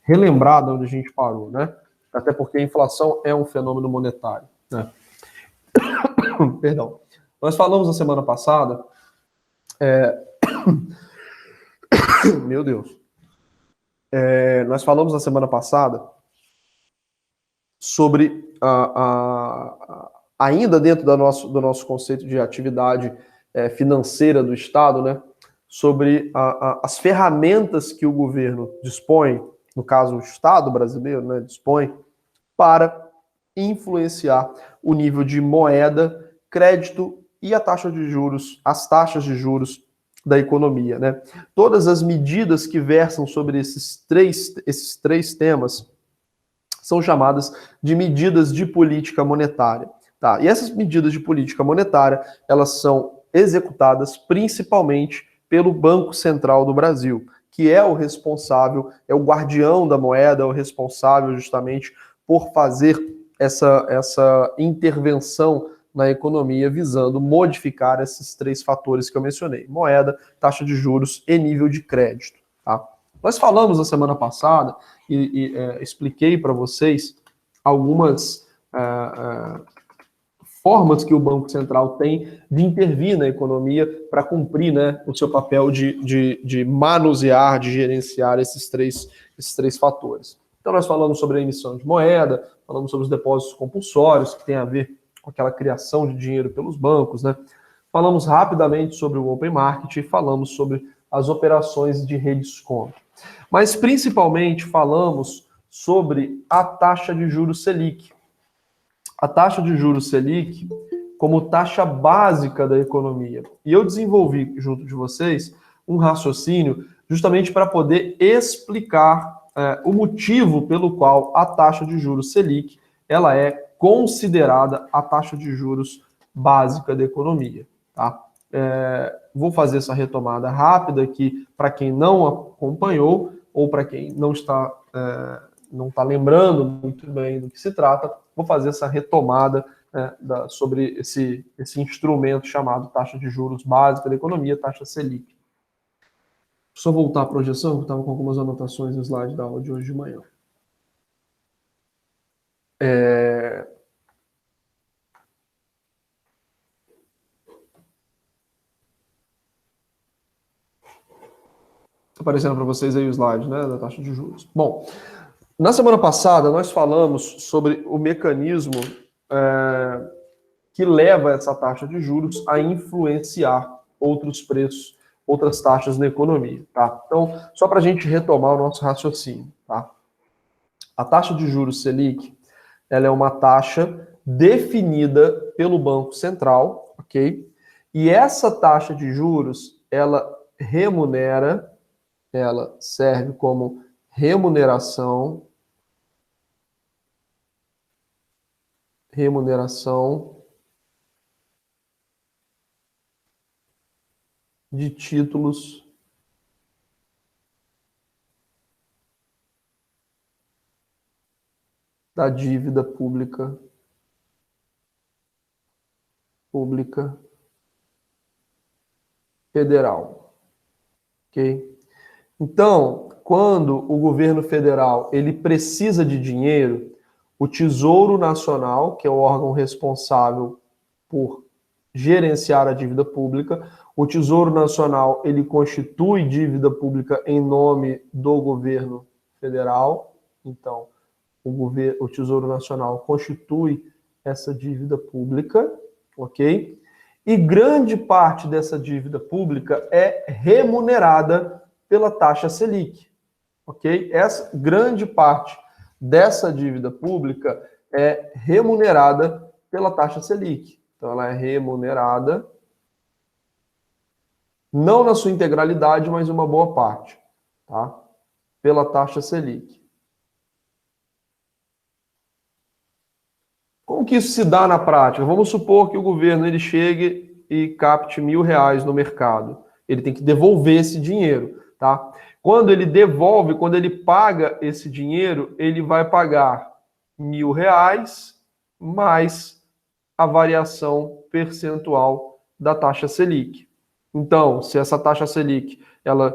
relembrar de onde a gente parou, né? Até porque a inflação é um fenômeno monetário, né? Perdão. Nós falamos na semana passada, meu Deus, nós falamos na semana passada sobre ainda dentro do nosso conceito de atividade financeira do Estado, né? Sobre as ferramentas que o governo dispõe, no caso o Estado brasileiro, né, dispõe para influenciar o nível de moeda, crédito e a taxa de juros, as taxas de juros da economia, né? Todas as medidas que versam sobre esses três temas são chamadas de medidas de política monetária, tá? E essas medidas de política monetária, elas são executadas principalmente pelo Banco Central do Brasil, que é o responsável, é o guardião da moeda, é o responsável justamente por fazer essa intervenção na economia visando modificar esses três fatores que eu mencionei: moeda, taxa de juros e nível de crédito, tá? Nós falamos na semana passada e expliquei para vocês algumas formas que o Banco Central tem de intervir na economia para cumprir, né, o seu papel de manusear, de gerenciar esses três fatores. Então nós falamos sobre a emissão de moeda, falamos sobre os depósitos compulsórios, que tem a ver com aquela criação de dinheiro pelos bancos, né? Falamos rapidamente sobre o Open Market e falamos sobre as operações de redesconto. Mas principalmente falamos sobre a taxa de juros Selic. A taxa de juros Selic como taxa básica da economia. E eu desenvolvi junto de vocês um raciocínio justamente para poder explicar o motivo pelo qual a taxa de juros Selic ela é considerada a taxa de juros básica da economia, tá? Vou fazer essa retomada rápida aqui para quem não acompanhou ou para quem não está lembrando muito bem do que se trata. Vou fazer essa retomada sobre esse instrumento chamado taxa de juros básica da economia, taxa Selic. Só voltar à projeção, que eu estava com algumas anotações no slide da aula de hoje de manhã. Está aparecendo para vocês aí o slide, né, da taxa de juros. Bom, na semana passada nós falamos sobre o mecanismo que leva essa taxa de juros a influenciar outros preços, outras taxas na economia, tá? Então, só para a gente retomar o nosso raciocínio, tá? A taxa de juros Selic, ela é uma taxa definida pelo Banco Central, ok? E essa taxa de juros, ela serve como remuneração de títulos da dívida pública federal, ok? Então, quando o governo federal ele precisa de dinheiro, o Tesouro Nacional, que é o órgão responsável por gerenciar a dívida pública, o Tesouro Nacional ele constitui dívida pública em nome do governo federal. Então, o Tesouro Nacional constitui essa dívida pública, ok? E grande parte dessa dívida pública é remunerada pela taxa Selic, ok? Essa grande parte dessa dívida pública é remunerada pela taxa Selic. Então, ela é remunerada, não na sua integralidade, mas uma boa parte, tá? Pela taxa Selic. Como que isso se dá na prática? Vamos supor que o governo ele chegue e capte R$1.000 no mercado. Ele tem que devolver esse dinheiro, tá? Quando ele devolve, quando ele paga esse dinheiro, ele vai pagar R$1.000 mais a variação percentual da taxa Selic. Então, se essa taxa Selic, ela,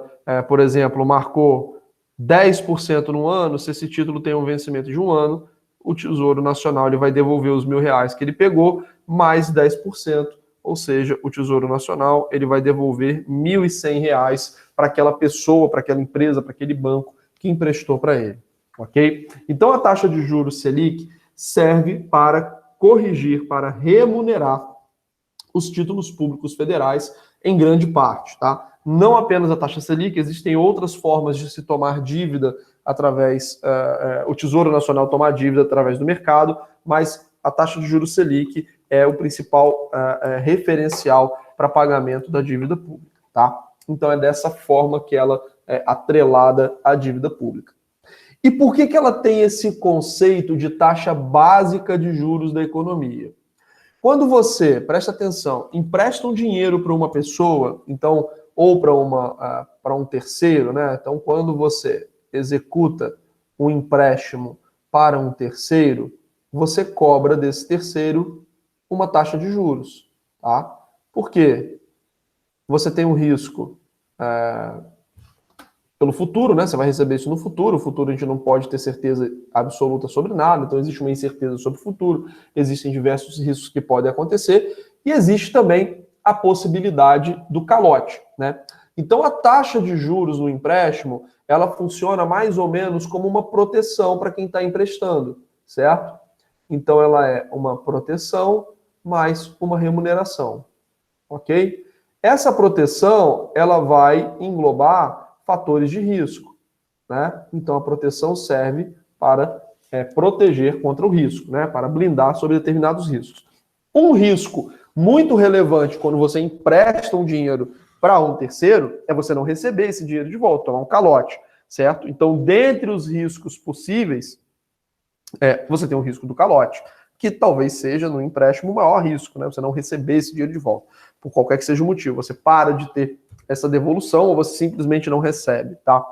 por exemplo, marcou 10% no ano, se esse título tem um vencimento de um ano, o Tesouro Nacional ele vai devolver os R$ 1.000 que ele pegou, mais 10%, ou seja, o Tesouro Nacional ele vai devolver R$ 1.100 para aquela pessoa, para aquela empresa, para aquele banco que emprestou para ele, ok? Então a taxa de juros Selic serve para corrigir, para remunerar os títulos públicos federais em grande parte, tá? Não apenas a taxa Selic, existem outras formas de se tomar dívida através, o Tesouro Nacional tomar dívida através do mercado, mas a taxa de juros Selic é o principal referencial para pagamento da dívida pública, tá? Então é dessa forma que ela é atrelada à dívida pública. E por que ela tem esse conceito de taxa básica de juros da economia? Quando você, presta atenção, empresta um dinheiro para uma pessoa, então, ou para um terceiro, né? Então, quando você executa um empréstimo para um terceiro, você cobra desse terceiro uma taxa de juros, tá? Por quê? Você tem um risco pelo futuro, né? Você vai receber isso no futuro. O futuro a gente não pode ter certeza absoluta sobre nada, então existe uma incerteza sobre o futuro, existem diversos riscos que podem acontecer, e existe também a possibilidade do calote, né? Então a taxa de juros no empréstimo, ela funciona mais ou menos como uma proteção para quem está emprestando, certo? Então ela é uma proteção mais uma remuneração, ok? Essa proteção, ela vai englobar fatores de risco, né? Então a proteção serve para proteger contra o risco, né? Para blindar sobre determinados riscos. Um risco muito relevante quando você empresta um dinheiro para um terceiro é você não receber esse dinheiro de volta, tomar um calote, certo? Então, dentre os riscos possíveis, você tem o risco do calote, que talvez seja no empréstimo o maior risco, né? Você não receber esse dinheiro de volta, por qualquer que seja o motivo. Você para de ter essa devolução ou você simplesmente não recebe, tá?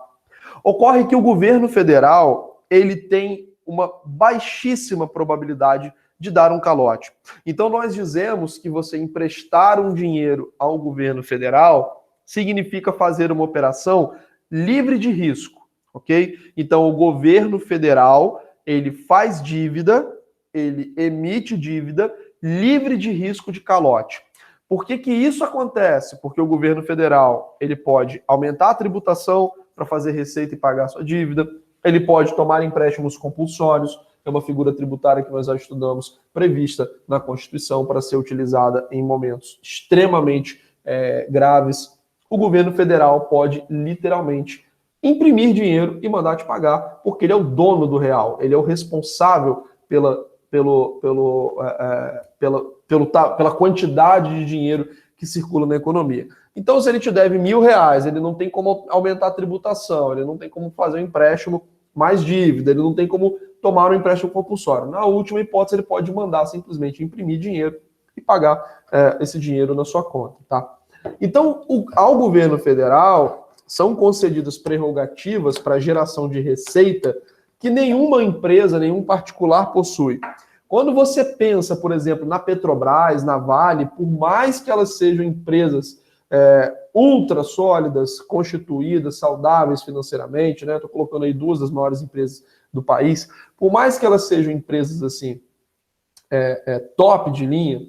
Ocorre que o governo federal, ele tem uma baixíssima probabilidade de dar um calote. Então nós dizemos que você emprestar um dinheiro ao governo federal significa fazer uma operação livre de risco, ok? Então o governo federal, ele faz dívida, ele emite dívida livre de risco de calote. Por que que isso acontece? Porque o governo federal ele pode aumentar a tributação para fazer receita e pagar a sua dívida, ele pode tomar empréstimos compulsórios, é uma figura tributária que nós já estudamos, prevista na Constituição para ser utilizada em momentos extremamente graves. O governo federal pode literalmente imprimir dinheiro e mandar te pagar, porque ele é o dono do real, ele é o responsável pela quantidade de dinheiro que circula na economia. Então, se ele te deve R$ 1.000, ele não tem como aumentar a tributação, ele não tem como fazer um empréstimo mais dívida, ele não tem como tomar um empréstimo compulsório. Na última hipótese, ele pode mandar simplesmente imprimir dinheiro e pagar esse dinheiro na sua conta, tá? Então, ao governo federal, são concedidas prerrogativas para geração de receita que nenhuma empresa, nenhum particular possui. Quando você pensa, por exemplo, na Petrobras, na Vale, por mais que elas sejam empresas ultra sólidas, constituídas, saudáveis financeiramente, né? Estou colocando aí duas das maiores empresas do país, por mais que elas sejam empresas assim, top de linha,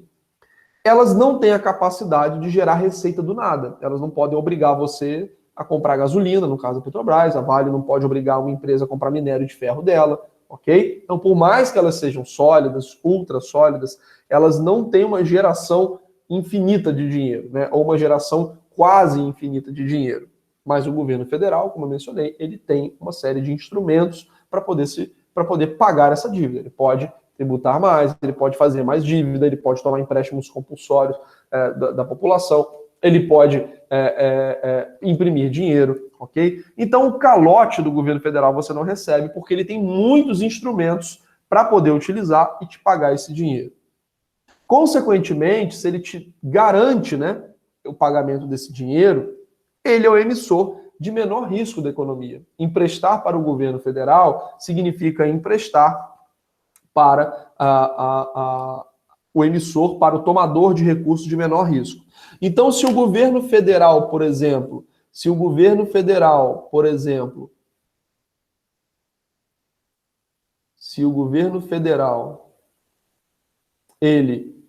elas não têm a capacidade de gerar receita do nada. Elas não podem obrigar você a comprar gasolina, no caso da Petrobras, a Vale não pode obrigar uma empresa a comprar minério de ferro dela, ok? Então, por mais que elas sejam sólidas, ultra sólidas, elas não têm uma geração infinita de dinheiro, né? Ou uma geração quase infinita de dinheiro. Mas o governo federal, como eu mencionei, ele tem uma série de instrumentos para poder pagar essa dívida. Ele pode tributar mais, ele pode fazer mais dívida, ele pode tomar empréstimos compulsórios da população, ele pode imprimir dinheiro, ok? Então o calote do governo federal você não recebe porque ele tem muitos instrumentos para poder utilizar e te pagar esse dinheiro. Consequentemente, se ele te garante, né, o pagamento desse dinheiro, ele é o emissor de menor risco da economia. Emprestar para o governo federal significa emprestar para o emissor, para o tomador de recursos de menor risco. Então, se o governo federal, por exemplo, se o governo federal ele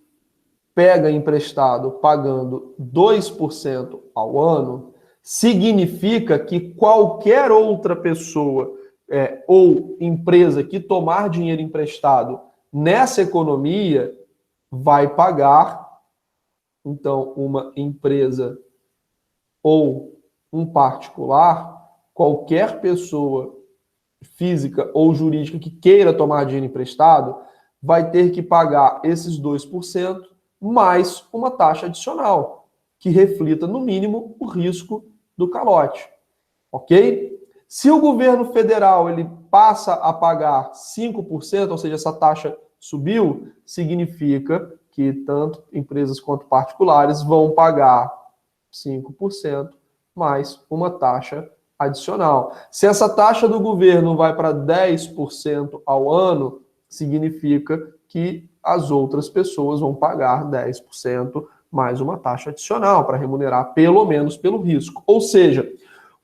pega emprestado pagando 2% ao ano, significa que qualquer outra pessoa ou empresa que tomar dinheiro emprestado nessa economia vai pagar. Então, uma empresa ou um particular, qualquer pessoa física ou jurídica que queira tomar dinheiro emprestado, vai ter que pagar esses 2% mais uma taxa adicional, que reflita, no mínimo, o risco do calote. Ok? Se o governo federal ele passa a pagar 5%, ou seja, essa taxa subiu, significa que tanto empresas quanto particulares vão pagar 5% mais uma taxa adicional. Se essa taxa do governo vai para 10% ao ano, significa que as outras pessoas vão pagar 10% mais uma taxa adicional para remunerar pelo menos pelo risco. Ou seja,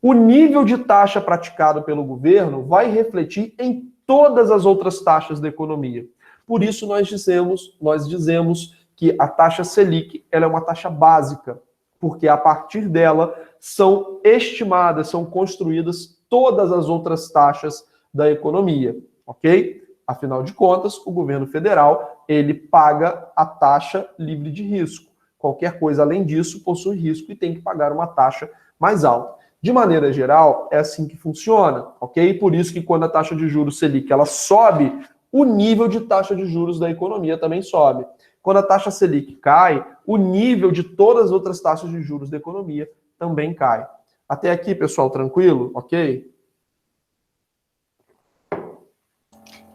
o nível de taxa praticado pelo governo vai refletir em todas as outras taxas da economia. Por isso nós dizemos que a taxa Selic ela é uma taxa básica, porque a partir dela são estimadas, são construídas todas as outras taxas da economia, ok? Afinal de contas, o governo federal, ele paga a taxa livre de risco. Qualquer coisa além disso possui risco e tem que pagar uma taxa mais alta. De maneira geral, é assim que funciona, ok? Por isso que quando a taxa de juros Selic ela sobe, o nível de taxa de juros da economia também sobe. Quando a taxa Selic cai, o nível de todas as outras taxas de juros da economia também cai. Até aqui, pessoal, tranquilo? Ok?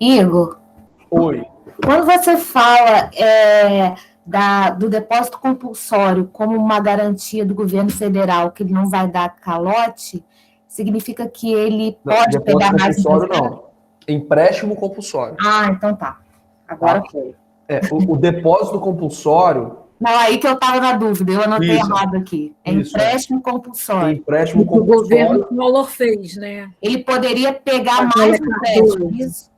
Igor. Oi. Quando você fala do depósito compulsório como uma garantia do governo federal que ele não vai dar calote, significa que ele pode pegar mais compulsório não. Empréstimo compulsório. Ah, então tá. Agora foi. O depósito compulsório... Não, aí que eu estava na dúvida, eu anotei errado aqui. Empréstimo compulsório. Empréstimo compulsório. O governo Collor fez, né? Ele poderia pegar mais empréstimo, isso?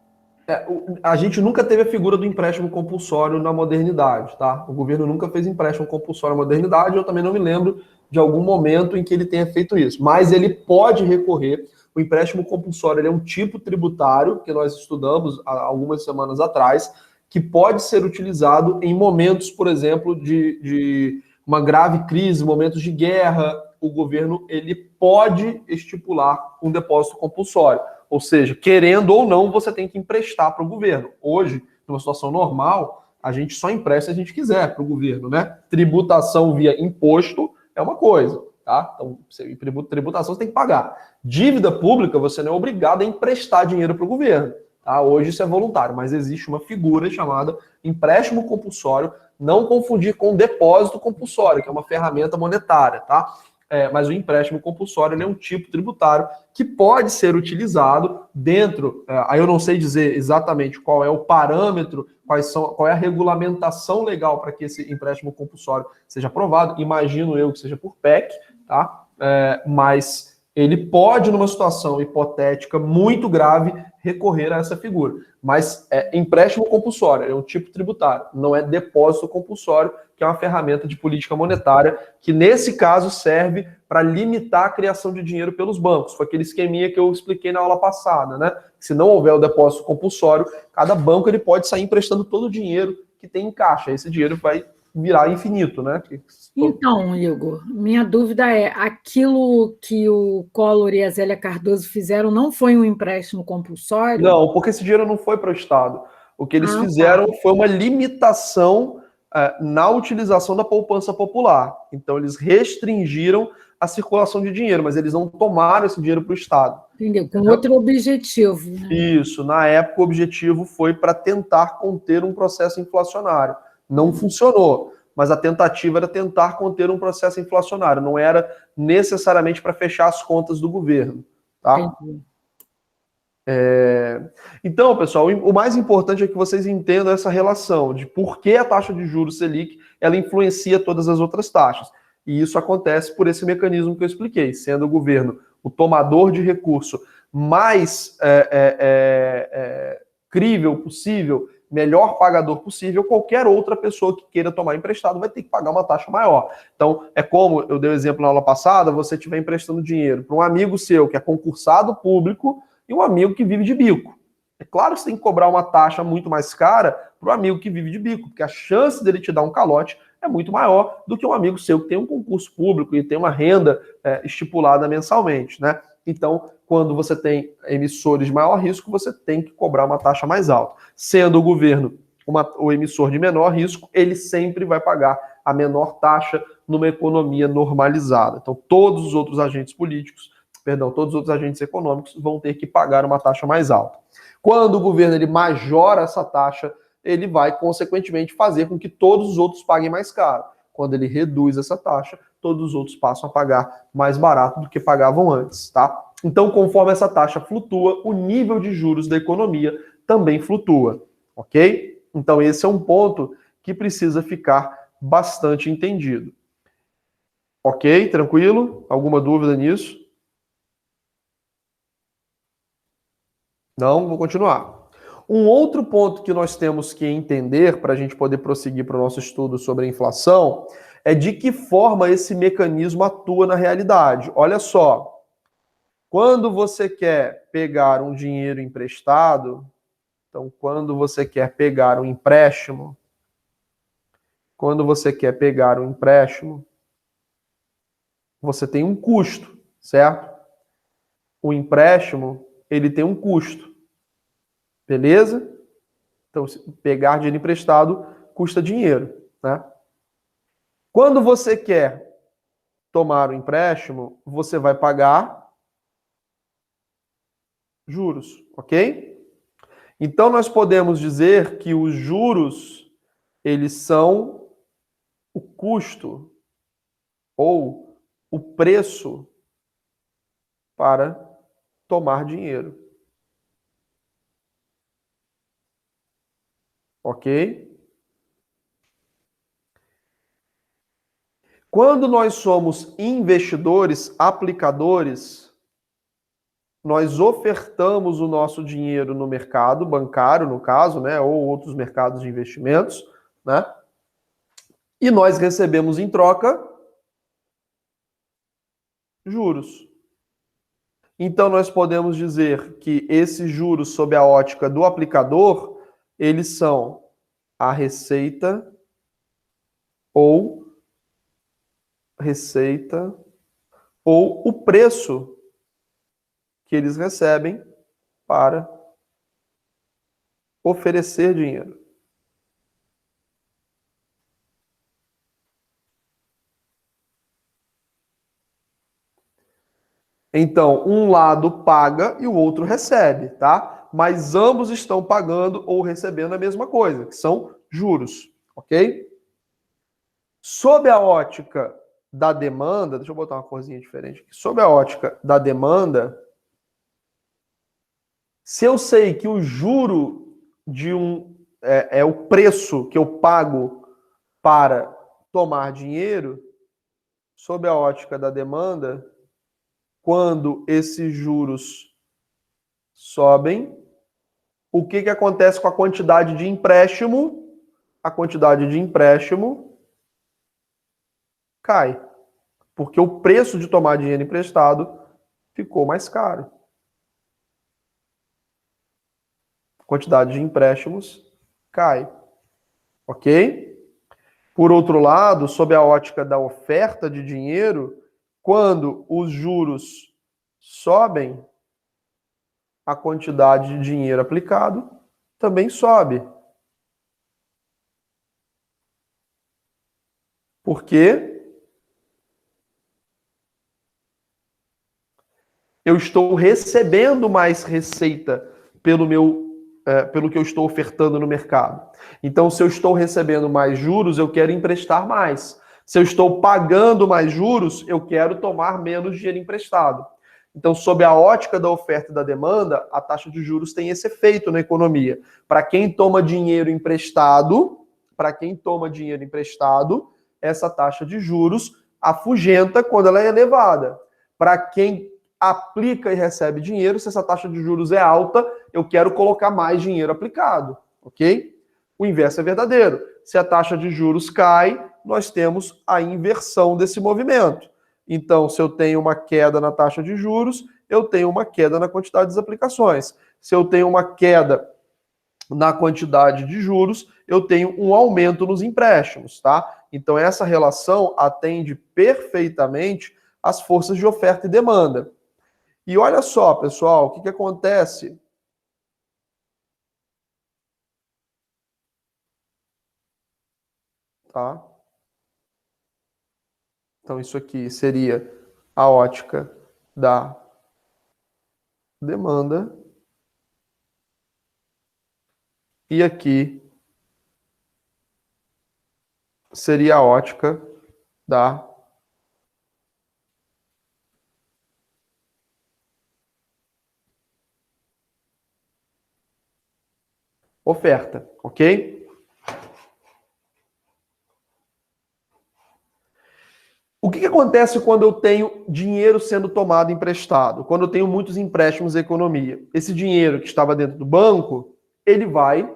A gente nunca teve a figura do empréstimo compulsório na modernidade, tá? O governo nunca fez empréstimo compulsório na modernidade, eu também não me lembro de algum momento em que ele tenha feito isso. Mas ele pode recorrer. O empréstimo compulsório ele é um tipo tributário que nós estudamos há algumas semanas atrás, que pode ser utilizado em momentos, por exemplo, de uma grave crise, momentos de guerra. O governo ele pode estipular um depósito compulsório. Ou seja, querendo ou não, você tem que emprestar para o governo. Hoje, numa situação normal, a gente só empresta se a gente quiser para o governo, né? Tributação via imposto é uma coisa, tá? Então, tributação você tem que pagar. Dívida pública, você não é obrigado a emprestar dinheiro para o governo, tá? Hoje isso é voluntário, mas existe uma figura chamada empréstimo compulsório, não confundir com depósito compulsório, que é uma ferramenta monetária, tá? Mas o empréstimo compulsório é um tipo tributário que pode ser utilizado dentro, aí eu não sei dizer exatamente qual é o parâmetro, qual é a regulamentação legal para que esse empréstimo compulsório seja aprovado, imagino eu que seja por PEC, tá? Mas ele pode, numa situação hipotética muito grave, recorrer a essa figura. Mas empréstimo compulsório é um tipo tributário, não é depósito compulsório, que é uma ferramenta de política monetária, que nesse caso serve para limitar a criação de dinheiro pelos bancos. Foi aquele esqueminha que eu expliquei na aula passada, né? Se não houver o depósito compulsório, cada banco ele pode sair emprestando todo o dinheiro que tem em caixa. Esse dinheiro vai virar infinito, né? Então, Igor, minha dúvida é, aquilo que o Collor e a Zélia Cardoso fizeram não foi um empréstimo compulsório? Não, porque esse dinheiro não foi para o Estado. O que eles fizeram foi uma limitação na utilização da poupança popular. Então, eles restringiram a circulação de dinheiro, mas eles não tomaram esse dinheiro para o Estado. Entendeu? Com outro objetivo. Né? Isso. Na época, o objetivo foi para tentar conter um processo inflacionário. Não funcionou, mas a tentativa era tentar conter um processo inflacionário. Não era necessariamente para fechar as contas do governo. Tá? Entendi. Então, pessoal, o mais importante é que vocês entendam essa relação de por que a taxa de juros Selic ela influencia todas as outras taxas. E isso acontece por esse mecanismo que eu expliquei, sendo o governo o tomador de recurso mais crível possível, melhor pagador possível, qualquer outra pessoa que queira tomar emprestado vai ter que pagar uma taxa maior. Então, é como eu dei o exemplo na aula passada, você estiver emprestando dinheiro para um amigo seu que é concursado público e um amigo que vive de bico. É claro que você tem que cobrar uma taxa muito mais cara para o amigo que vive de bico, porque a chance dele te dar um calote é muito maior do que um amigo seu que tem um concurso público e tem uma renda estipulada mensalmente, né? Então, quando você tem emissores de maior risco, você tem que cobrar uma taxa mais alta. Sendo o governo o emissor de menor risco, ele sempre vai pagar a menor taxa numa economia normalizada. Então, todos os outros agentes políticos, todos os outros agentes econômicos vão ter que pagar uma taxa mais alta. Quando o governo ele majora essa taxa, ele vai, consequentemente, fazer com que todos os outros paguem mais caro. Quando ele reduz essa taxa, todos os outros passam a pagar mais barato do que pagavam antes, tá? Então, conforme essa taxa flutua, o nível de juros da economia também flutua, ok? Então, esse é um ponto que precisa ficar bastante entendido. Ok? Tranquilo? Alguma dúvida nisso? Não? Vou continuar. Um outro ponto que nós temos que entender para a gente poder prosseguir para o nosso estudo sobre a inflação é de que forma esse mecanismo atua na realidade. Olha só, quando você quer pegar um dinheiro emprestado, então quando você quer pegar um empréstimo, você tem um custo, certo? O empréstimo, ele tem um custo. Beleza? Então, pegar dinheiro emprestado custa dinheiro, né? Quando você quer tomar o empréstimo, você vai pagar juros, ok? Então, nós podemos dizer que os juros, eles são o custo ou o preço para tomar dinheiro. Ok? Quando nós somos investidores, aplicadores, nós ofertamos o nosso dinheiro no mercado bancário, no caso, né, ou outros mercados de investimentos, né? E nós recebemos em troca juros. Então nós podemos dizer que esses juros sob a ótica do aplicador, eles são a receita ou o preço que eles recebem para oferecer dinheiro. Então, um lado paga e o outro recebe, tá? Mas ambos estão pagando ou recebendo a mesma coisa, que são juros, ok? Sob a ótica da demanda, deixa eu botar uma corzinha diferente aqui. Sob a ótica da demanda, se eu sei que o juro de é o preço que eu pago para tomar dinheiro, sob a ótica da demanda, quando esses juros sobem, o que acontece com a quantidade de empréstimo? A quantidade de empréstimo cai, porque o preço de tomar dinheiro emprestado ficou mais caro. A quantidade de empréstimos cai, ok? Por outro lado, sob a ótica da oferta de dinheiro, quando os juros sobem, a quantidade de dinheiro aplicado também sobe. Por quê? Eu estou recebendo mais receita pelo que eu estou ofertando no mercado. Então, se eu estou recebendo mais juros, eu quero emprestar mais. Se eu estou pagando mais juros, eu quero tomar menos dinheiro emprestado. Então, sob a ótica da oferta e da demanda, a taxa de juros tem esse efeito na economia. Para quem toma dinheiro emprestado, essa taxa de juros afugenta quando ela é elevada. Para quem aplica e recebe dinheiro. Se essa taxa de juros é alta, eu quero colocar mais dinheiro aplicado, ok? O inverso é verdadeiro. Se a taxa de juros cai, nós temos a inversão desse movimento. Então, se eu tenho uma queda na taxa de juros, eu tenho uma queda na quantidade das aplicações. Se eu tenho uma queda na quantidade de juros, eu tenho um aumento nos empréstimos, tá? Então, essa relação atende perfeitamente às forças de oferta e demanda. E olha só, pessoal, o que acontece? Tá? Então, isso aqui seria a ótica da demanda. E aqui seria a ótica da oferta, ok? O que acontece quando eu tenho dinheiro sendo tomado emprestado? Quando eu tenho muitos empréstimos à economia? Esse dinheiro que estava dentro do banco, ele vai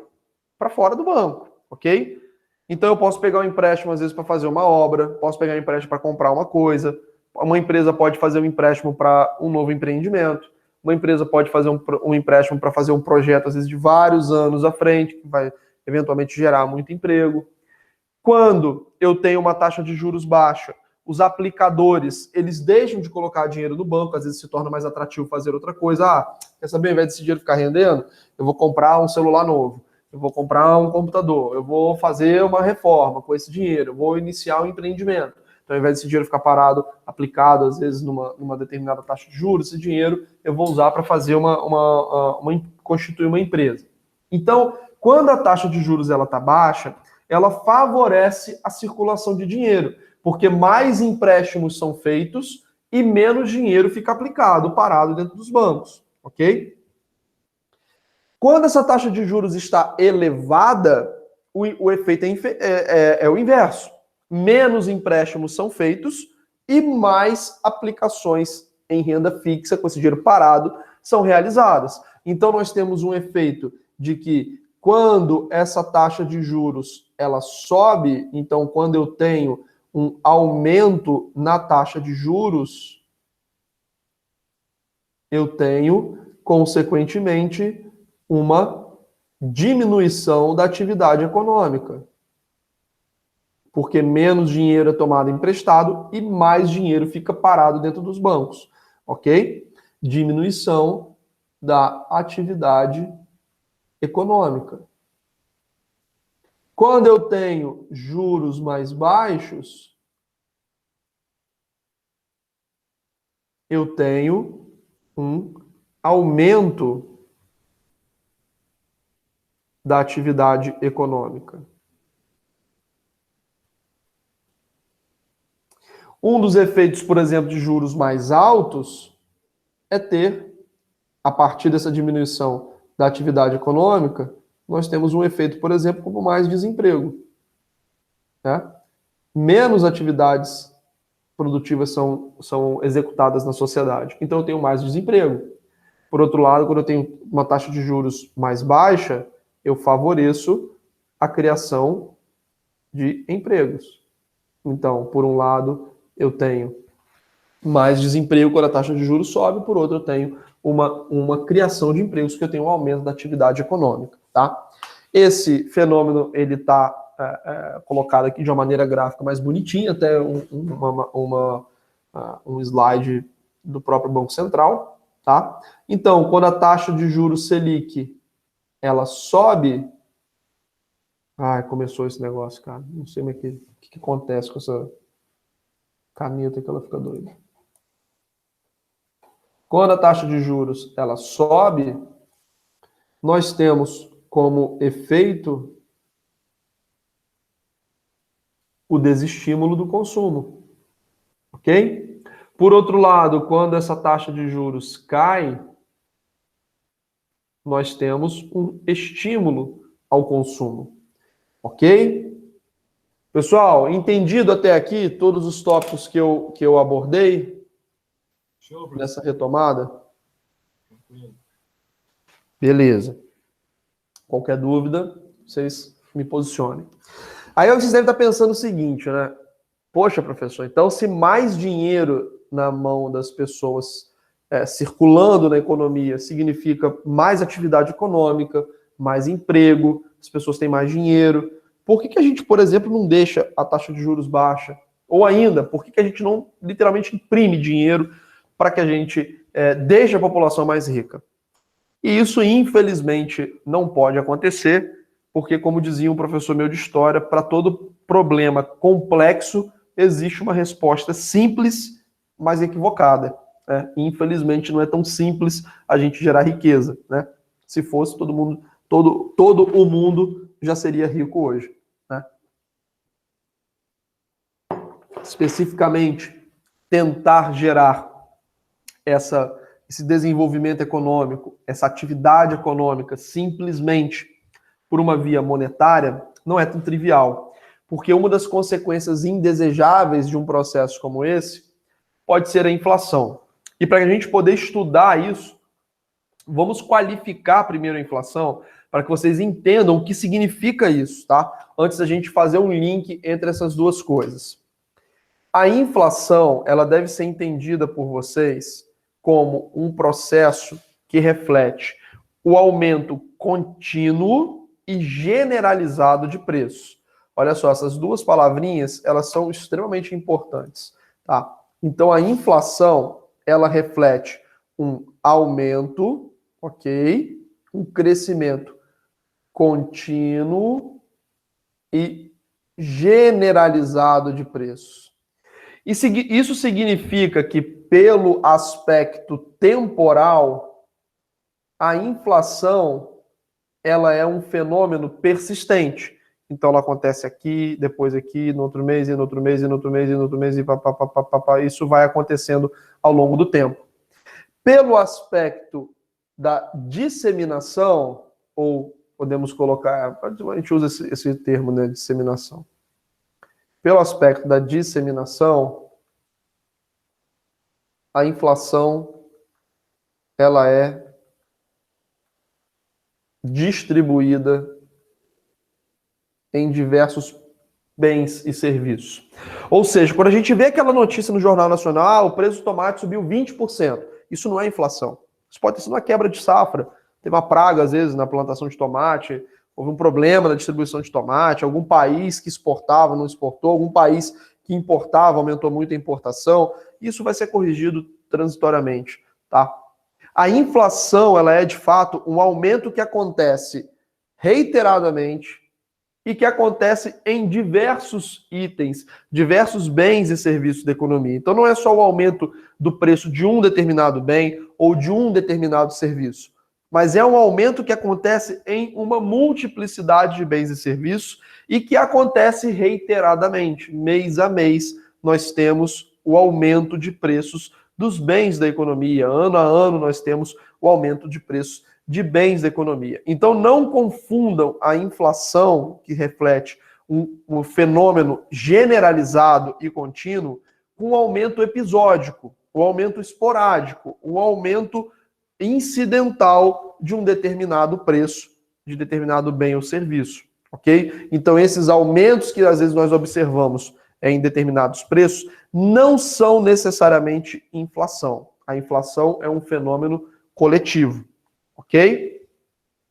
para fora do banco, ok? Então eu posso pegar um empréstimo às vezes para fazer uma obra, posso pegar um empréstimo para comprar uma coisa, uma empresa pode fazer um empréstimo para um novo empreendimento, uma empresa pode fazer um empréstimo para fazer um projeto às vezes de vários anos à frente, que vai eventualmente gerar muito emprego. Quando eu tenho uma taxa de juros baixa, os aplicadores, eles deixam de colocar dinheiro no banco, às vezes se torna mais atrativo fazer outra coisa. Ah, quer saber, ao invés desse dinheiro ficar rendendo, eu vou comprar um celular novo, eu vou comprar um computador, eu vou fazer uma reforma com esse dinheiro, eu vou iniciar um empreendimento. Então, ao invés desse dinheiro ficar parado, aplicado, às vezes, numa determinada taxa de juros, esse dinheiro eu vou usar para fazer constituir uma empresa. Então, quando a taxa de juros está baixa, ela favorece a circulação de dinheiro, porque mais empréstimos são feitos e menos dinheiro fica aplicado, parado dentro dos bancos, ok? Quando essa taxa de juros está elevada, o efeito é o inverso. Menos empréstimos são feitos e mais aplicações em renda fixa, com esse dinheiro parado, são realizadas. Então, nós temos um efeito de que quando essa taxa de juros ela sobe, então quando eu tenho um aumento na taxa de juros, eu tenho, consequentemente, uma diminuição da atividade econômica. Porque menos dinheiro é tomado emprestado e mais dinheiro fica parado dentro dos bancos, ok? Diminuição da atividade econômica. Quando eu tenho juros mais baixos, eu tenho um aumento da atividade econômica. Um dos efeitos, por exemplo, de juros mais altos é ter, a partir dessa diminuição da atividade econômica, nós temos um efeito, por exemplo, como mais desemprego. Né? Menos atividades produtivas são executadas na sociedade. Então eu tenho mais desemprego. Por outro lado, quando eu tenho uma taxa de juros mais baixa, eu favoreço a criação de empregos. Então, por um lado, eu tenho mais desemprego quando a taxa de juros sobe, por outro, eu tenho uma criação de empregos, porque eu tenho um aumento da atividade econômica. Tá? Esse fenômeno ele está colocado aqui de uma maneira gráfica mais bonitinha, até um slide do próprio Banco Central. Tá? Então, quando a taxa de juros Selic ela sobe... Ai, começou esse negócio, cara. Não sei mais o que acontece com essa caneta que ela fica doida. Quando a taxa de juros ela sobe, nós temos como efeito o desestímulo do consumo, ok? Por outro lado, quando essa taxa de juros cai, nós temos um estímulo ao consumo, ok? Pessoal, entendido até aqui todos os tópicos que eu abordei? nessa retomada? Beleza. Qualquer dúvida, vocês me posicionem. Aí vocês devem estar pensando o seguinte, né? Poxa, professor, então se mais dinheiro na mão das pessoas circulando na economia significa mais atividade econômica, mais emprego, as pessoas têm mais dinheiro, por que a gente, por exemplo, não deixa a taxa de juros baixa? Ou ainda, por que a gente não literalmente imprime dinheiro para que a gente deixe a população mais rica? E isso, infelizmente, não pode acontecer, porque, como dizia um professor meu de história, para todo problema complexo existe uma resposta simples, mas equivocada. Né? E, infelizmente, não é tão simples a gente gerar riqueza. Né? Se fosse, todo o mundo já seria rico hoje. Né? Especificamente, tentar gerar esse desenvolvimento econômico, essa atividade econômica, simplesmente por uma via monetária, não é tão trivial. Porque uma das consequências indesejáveis de um processo como esse pode ser a inflação. E para a gente poder estudar isso, vamos qualificar primeiro a inflação para que vocês entendam o que significa isso, tá? Antes da gente fazer um link entre essas duas coisas. A inflação, ela deve ser entendida por vocês como um processo que reflete o aumento contínuo e generalizado de preços. Olha só, essas duas palavrinhas, elas são extremamente importantes, tá? Então, a inflação, ela reflete um aumento, ok? Um crescimento contínuo e generalizado de preços. Isso significa que, pelo aspecto temporal, a inflação ela é um fenômeno persistente. Então, ela acontece aqui, depois aqui, no outro mês, e no outro mês, e no outro mês, e no outro mês, e papapá. Isso vai acontecendo ao longo do tempo. Pelo aspecto da disseminação, ou podemos colocar, a gente usa esse termo, né, disseminação. Pelo aspecto da disseminação, a inflação ela é distribuída em diversos bens e serviços. Ou seja, quando a gente vê aquela notícia no Jornal Nacional, o preço do tomate subiu 20%. Isso não é inflação. Isso pode ter sido uma quebra de safra. Teve uma praga, às vezes, na plantação de tomate, houve um problema na distribuição de tomate, algum país que exportava não exportou, algum país que importava aumentou muito a importação. Isso vai ser corrigido transitoriamente, tá? A inflação, ela é, de fato, um aumento que acontece reiteradamente e que acontece em diversos itens, diversos bens e serviços da economia. Então, não é só o aumento do preço de um determinado bem ou de um determinado serviço, mas é um aumento que acontece em uma multiplicidade de bens e serviços e que acontece reiteradamente. Mês a mês, nós temos o aumento de preços dos bens da economia. Ano a ano, nós temos o aumento de preços de bens da economia. Então, não confundam a inflação, que reflete um fenômeno generalizado e contínuo, com um aumento episódico, um aumento esporádico, um aumento incidental de um determinado preço, de determinado bem ou serviço, ok? Então, esses aumentos que às vezes nós observamos em determinados preços não são necessariamente inflação. A inflação é um fenômeno coletivo, ok?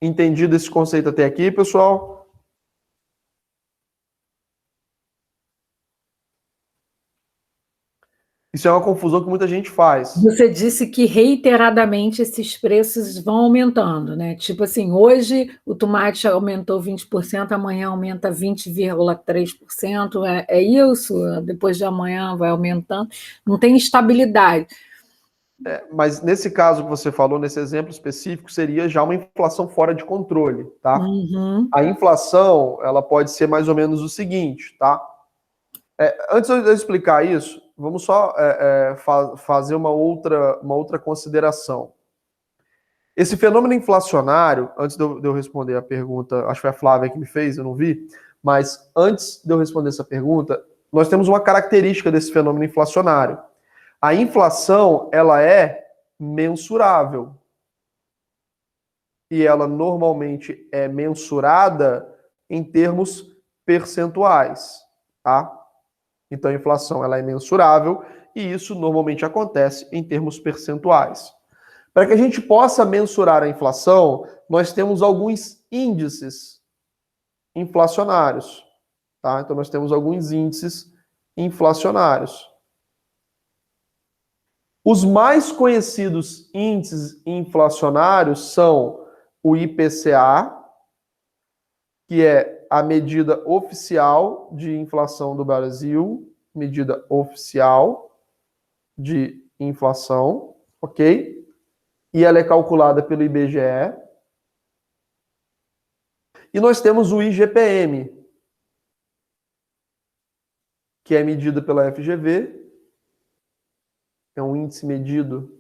Entendido esse conceito até aqui, pessoal? Isso é uma confusão que muita gente faz. Você disse que reiteradamente esses preços vão aumentando, né? Tipo assim, hoje o tomate aumentou 20%, amanhã aumenta 20,3%, é isso? Depois de amanhã vai aumentando. Não tem estabilidade. Mas nesse caso que você falou, nesse exemplo específico, seria já uma inflação fora de controle, tá? Uhum. A inflação, ela pode ser mais ou menos o seguinte, tá? Antes de eu explicar isso, vamos só fazer uma outra consideração. Esse fenômeno inflacionário, antes de eu responder a pergunta, acho que foi a Flávia que me fez, eu não vi, mas antes de eu responder essa pergunta, nós temos uma característica desse fenômeno inflacionário. A inflação, ela é mensurável. E ela normalmente é mensurada em termos percentuais, tá? Então a inflação, ela é mensurável e isso normalmente acontece em termos percentuais. Para que a gente possa mensurar a inflação, nós temos alguns índices inflacionários, tá? Então nós temos alguns índices inflacionários. Os mais conhecidos índices inflacionários são o IPCA, que é a medida oficial de inflação do Brasil, medida oficial de inflação, ok? E ela é calculada pelo IBGE. E nós temos o IGPM, que é medido pela FGV, é um índice medido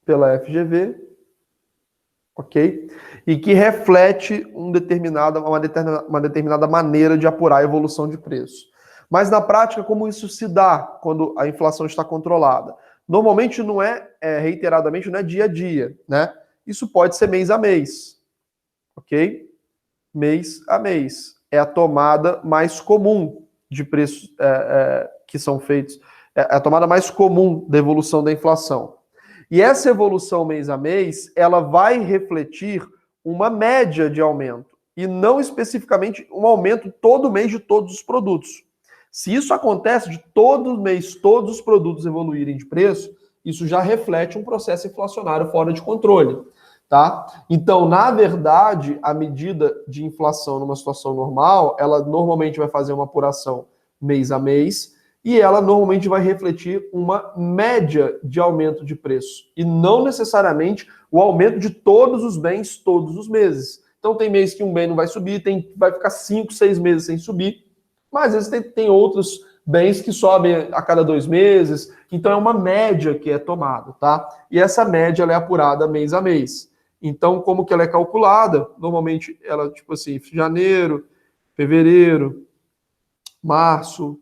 pela FGV, ok? E que reflete uma determinada maneira de apurar a evolução de preço. Mas na prática, como isso se dá quando a inflação está controlada? Normalmente não reiteradamente, não é dia a dia, né? Isso pode ser mês a mês, ok? Mês a mês. É a tomada mais comum de preços que são feitos, é a tomada mais comum da evolução da inflação. E essa evolução mês a mês, ela vai refletir uma média de aumento, e não especificamente um aumento todo mês de todos os produtos. Se isso acontece de todo mês, todos os produtos evoluírem de preço, isso já reflete um processo inflacionário fora de controle, tá? Então, na verdade, a medida de inflação numa situação normal, ela normalmente vai fazer uma apuração mês a mês, e ela normalmente vai refletir uma média de aumento de preço, e não necessariamente o aumento de todos os bens todos os meses. Então tem mês que um bem não vai subir, vai ficar 5, 6 meses sem subir, mas às vezes tem outros bens que sobem a cada 2 meses, então é uma média que é tomada, tá? E essa média ela é apurada mês a mês. Então, como que ela é calculada? Normalmente ela, tipo assim, janeiro, fevereiro, março,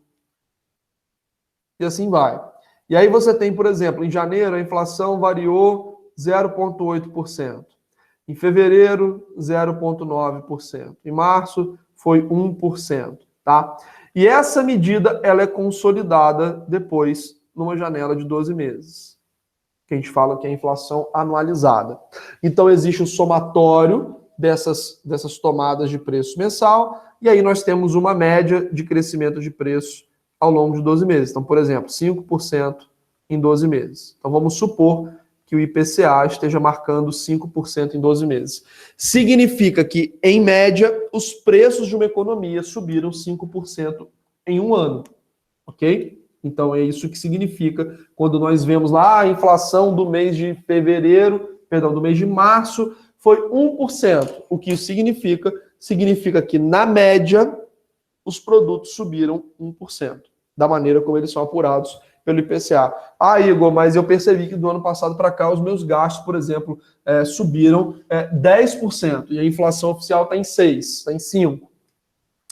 e assim vai. E aí você tem, por exemplo, em janeiro a inflação variou 0,8%. Em fevereiro, 0,9%. Em março, foi 1%, tá? E essa medida, ela é consolidada depois numa janela de 12 meses. Que a gente fala que é a inflação anualizada. Então, existe o somatório dessas tomadas de preço mensal, e aí nós temos uma média de crescimento de preço ao longo de 12 meses. Então, por exemplo, 5% em 12 meses. Então, vamos supor que o IPCA esteja marcando 5% em 12 meses. Significa que, em média, os preços de uma economia subiram 5% em um ano. Ok? Então, é isso que significa quando nós vemos lá a inflação do mês de do mês de março foi 1%. O que isso significa? Significa que, na média, os produtos subiram 1%, da maneira como eles são apurados pelo IPCA. Ah, Igor, mas eu percebi que do ano passado para cá os meus gastos, por exemplo, subiram 10%, e a inflação oficial está em 6%, está em 5%.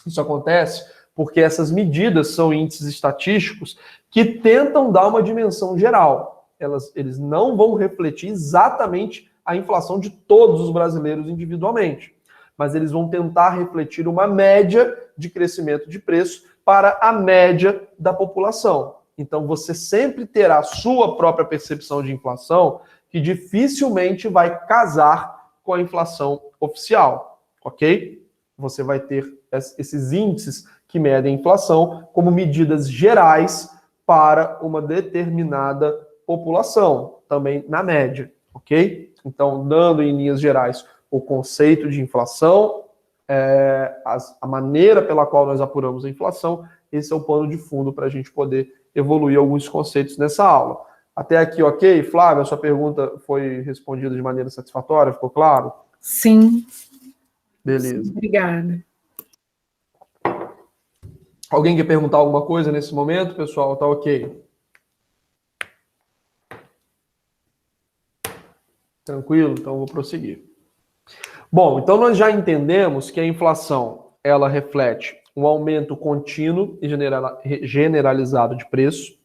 Isso acontece porque essas medidas são índices estatísticos que tentam dar uma dimensão geral. Eles não vão refletir exatamente a inflação de todos os brasileiros individualmente, mas eles vão tentar refletir uma média de crescimento de preço para a média da população. Então, você sempre terá a sua própria percepção de inflação, que dificilmente vai casar com a inflação oficial, ok? Você vai ter esses índices que medem a inflação como medidas gerais para uma determinada população, também na média, ok? Então, dando em linhas gerais o conceito de inflação, a maneira pela qual nós apuramos a inflação, esse é o pano de fundo para a gente poder evoluir alguns conceitos nessa aula. Até aqui, ok? Flávia, a sua pergunta foi respondida de maneira satisfatória? Ficou claro? Sim. Beleza. Sim, obrigada. Alguém quer perguntar alguma coisa nesse momento, pessoal? Tá ok? Tranquilo? Então eu vou prosseguir. Bom, então nós já entendemos que a inflação, ela reflete um aumento contínuo e generalizado de preço.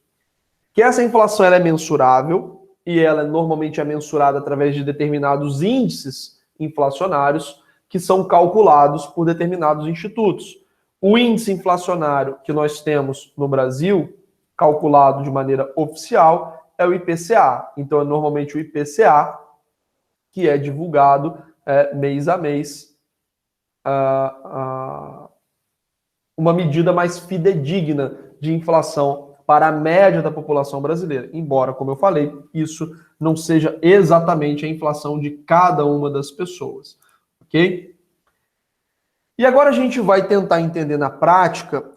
que essa inflação ela é mensurável e ela normalmente é mensurada através de determinados índices inflacionários que são calculados por determinados institutos. O índice inflacionário que nós temos no Brasil, calculado de maneira oficial, é o IPCA. Então, é normalmente o IPCA que é divulgado mês a mês, uma medida mais fidedigna de inflação para a média da população brasileira. Embora, como eu falei, isso não seja exatamente a inflação de cada uma das pessoas. Ok? E agora a gente vai tentar entender na prática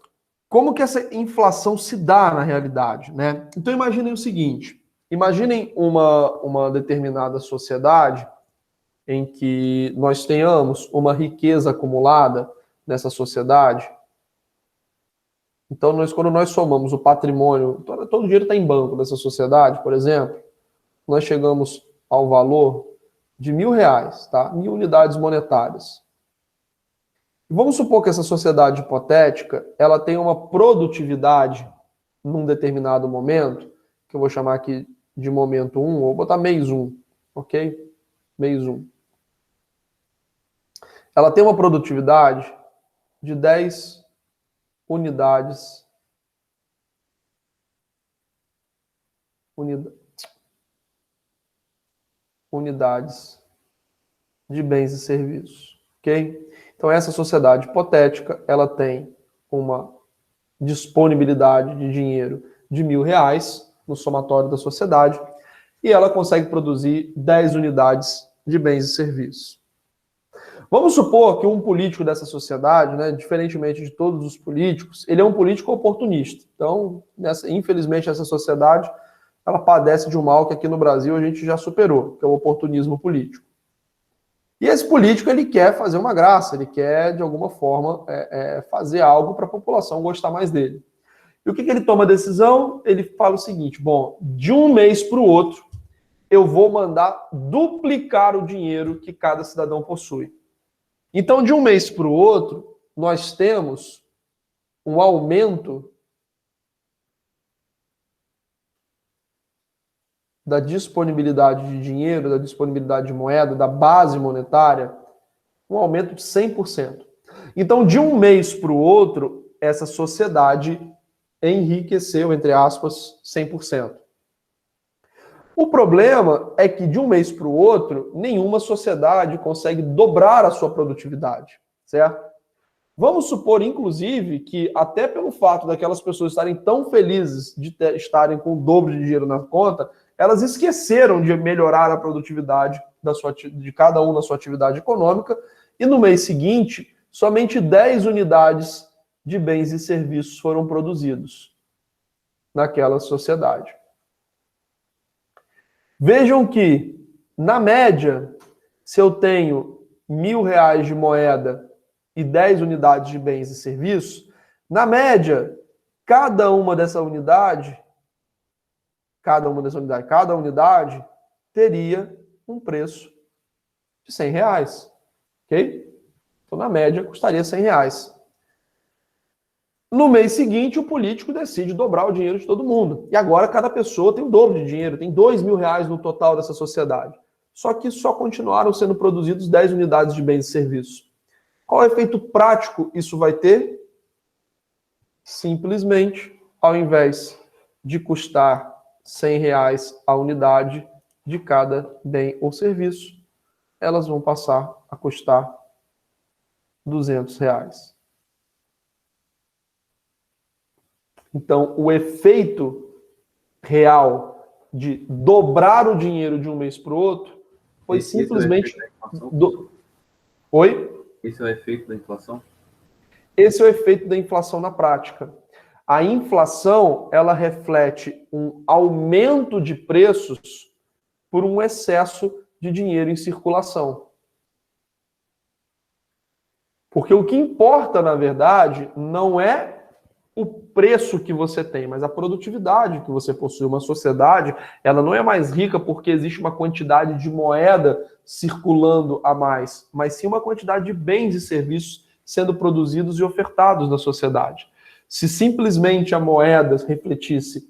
como que essa inflação se dá na realidade, né? Então imaginem o seguinte, imaginem uma determinada sociedade em que nós tenhamos uma riqueza acumulada nessa sociedade. Então, quando nós somamos o patrimônio, todo o dinheiro está em banco dessa sociedade, por exemplo, nós chegamos ao valor de R$1.000, tá? 1.000 unidades monetárias. Vamos supor que essa sociedade hipotética, ela tem uma produtividade num determinado momento, que eu vou chamar aqui de momento 1, ou vou botar mês 1, ok? Mês 1. Ela tem uma produtividade de 10 unidades de bens e serviços, ok? Então, essa sociedade hipotética, ela tem uma disponibilidade de dinheiro de R$1.000 no somatório da sociedade e ela consegue produzir 10 unidades de bens e serviços. Vamos supor que um político dessa sociedade, né, diferentemente de todos os políticos, ele é um político oportunista. Então, infelizmente, essa sociedade ela padece de um mal que aqui no Brasil a gente já superou, que é o oportunismo político. E esse político, ele quer fazer uma graça, ele quer, de alguma forma, fazer algo para a população gostar mais dele. E o que ele toma a decisão? Ele fala o seguinte, bom, de um mês para o outro, eu vou mandar duplicar o dinheiro que cada cidadão possui. Então, de um mês para o outro, nós temos um aumento da disponibilidade de dinheiro, da disponibilidade de moeda, da base monetária, um aumento de 100%. Então, de um mês para o outro, essa sociedade enriqueceu, entre aspas, 100%. O problema é que de um mês para o outro, nenhuma sociedade consegue dobrar a sua produtividade, certo? Vamos supor, inclusive, que até pelo fato daquelas pessoas estarem tão felizes de estarem com o dobro de dinheiro na conta, elas esqueceram de melhorar a produtividade de cada um na sua atividade econômica e no mês seguinte, somente 10 unidades de bens e serviços foram produzidos naquela sociedade. Vejam que, na média, se eu tenho R$1.000 de moeda e 10 unidades de bens e serviços, na média, cada unidade teria um preço de R$100, ok? Então, na média, custaria R$100. No mês seguinte, o político decide dobrar o dinheiro de todo mundo. E agora, cada pessoa tem o dobro de dinheiro, tem R$2.000 no total dessa sociedade. Só que só continuaram sendo produzidos 10 unidades de bens e serviços. Qual efeito prático isso vai ter? Simplesmente, ao invés de custar R$100 a unidade de cada bem ou serviço, elas vão passar a custar R$200. Então, o efeito real de dobrar o dinheiro de um mês para o outro foi simplesmente... Oi? Esse é o efeito da inflação? Esse é o efeito da inflação na prática. A inflação, ela reflete um aumento de preços por um excesso de dinheiro em circulação. Porque o que importa, na verdade, não é o preço que você tem, mas a produtividade que você possui. Uma sociedade, ela não é mais rica porque existe uma quantidade de moeda circulando a mais, mas sim uma quantidade de bens e serviços sendo produzidos e ofertados na sociedade. Se simplesmente a moeda refletisse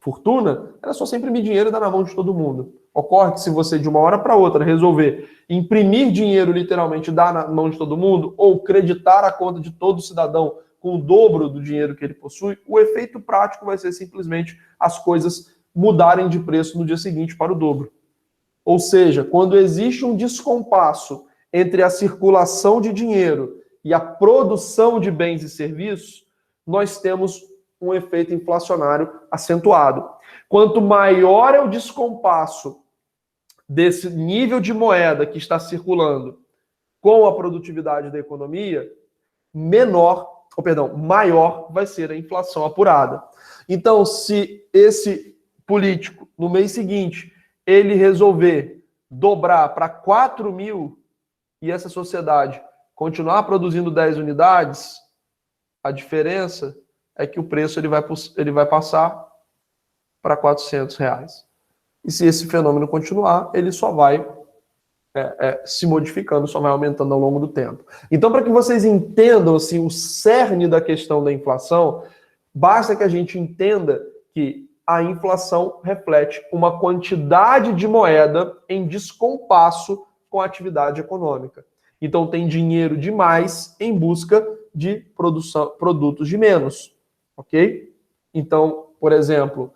fortuna, era só você imprimir dinheiro e dar na mão de todo mundo. Ocorre que se você, de uma hora para outra, resolver imprimir dinheiro, literalmente, dar na mão de todo mundo, ou creditar a conta de todo cidadão com o dobro do dinheiro que ele possui, o efeito prático vai ser simplesmente as coisas mudarem de preço no dia seguinte para o dobro. Ou seja, quando existe um descompasso entre a circulação de dinheiro e a produção de bens e serviços, nós temos um efeito inflacionário acentuado. Quanto maior é o descompasso desse nível de moeda que está circulando com a produtividade da economia, maior vai ser a inflação apurada. Então, se esse político, no mês seguinte, ele resolver dobrar para 4 mil e essa sociedade continuar produzindo 10 unidades, a diferença é que o preço ele vai passar para R$400. E se esse fenômeno continuar, ele só vai se modificando, só vai aumentando ao longo do tempo. Então, para que vocês entendam assim, o cerne da questão da inflação, basta que a gente entenda que a inflação reflete uma quantidade de moeda em descompasso com a atividade econômica. Então, tem dinheiro demais em busca de produtos de menos. Ok? Então, por exemplo,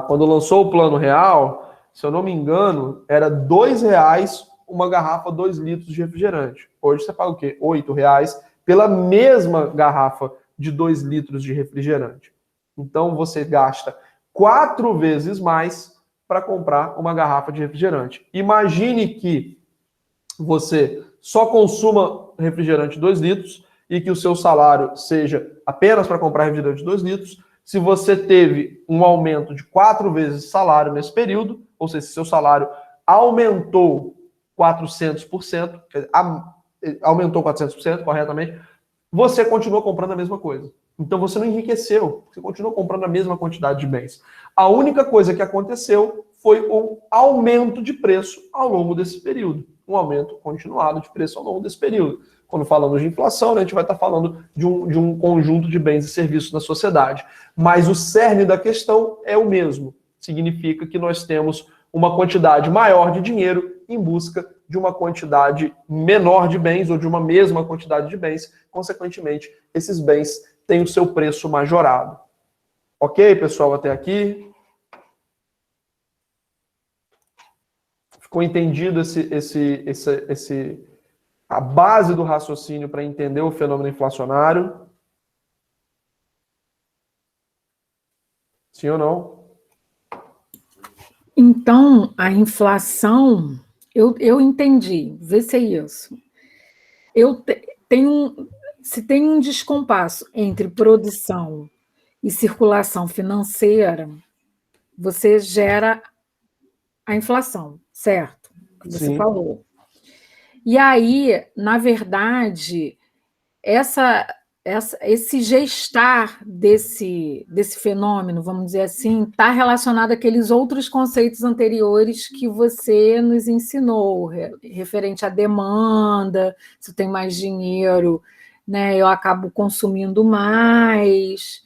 quando lançou o Plano Real, se eu não me engano, era R$2 uma garrafa 2 litros de refrigerante. Hoje você paga o quê? R$8 pela mesma garrafa de 2 litros de refrigerante. Então você gasta 4 vezes mais para comprar uma garrafa de refrigerante. Imagine que você só consuma refrigerante 2 litros e que o seu salário seja apenas para comprar refrigerante 2 litros. Se você teve um aumento de 4 vezes o salário nesse período, ou seja, se seu salário aumentou 400%, aumentou 400%, corretamente, você continua comprando a mesma coisa. Então você não enriqueceu, você continua comprando a mesma quantidade de bens. A única coisa que aconteceu foi um aumento de preço ao longo desse período. Um aumento continuado de preço ao longo desse período. Quando falamos de inflação, né, a gente vai estar falando de um conjunto de bens e serviços na sociedade. Mas o cerne da questão é o mesmo. Significa que nós temos uma quantidade maior de dinheiro em busca de uma quantidade menor de bens ou de uma mesma quantidade de bens. Consequentemente, esses bens têm o seu preço majorado. Ok, pessoal, até aqui? Ficou entendido a base do raciocínio para entender o fenômeno inflacionário? Sim ou não? Então, a inflação, eu entendi, vê se é isso. Se tem um descompasso entre produção e circulação financeira, você gera a inflação, certo? Que você falou. E aí, na verdade, esse gestar desse fenômeno, vamos dizer assim, está relacionado àqueles outros conceitos anteriores que você nos ensinou, referente à demanda, se eu tenho mais dinheiro, né, eu acabo consumindo mais,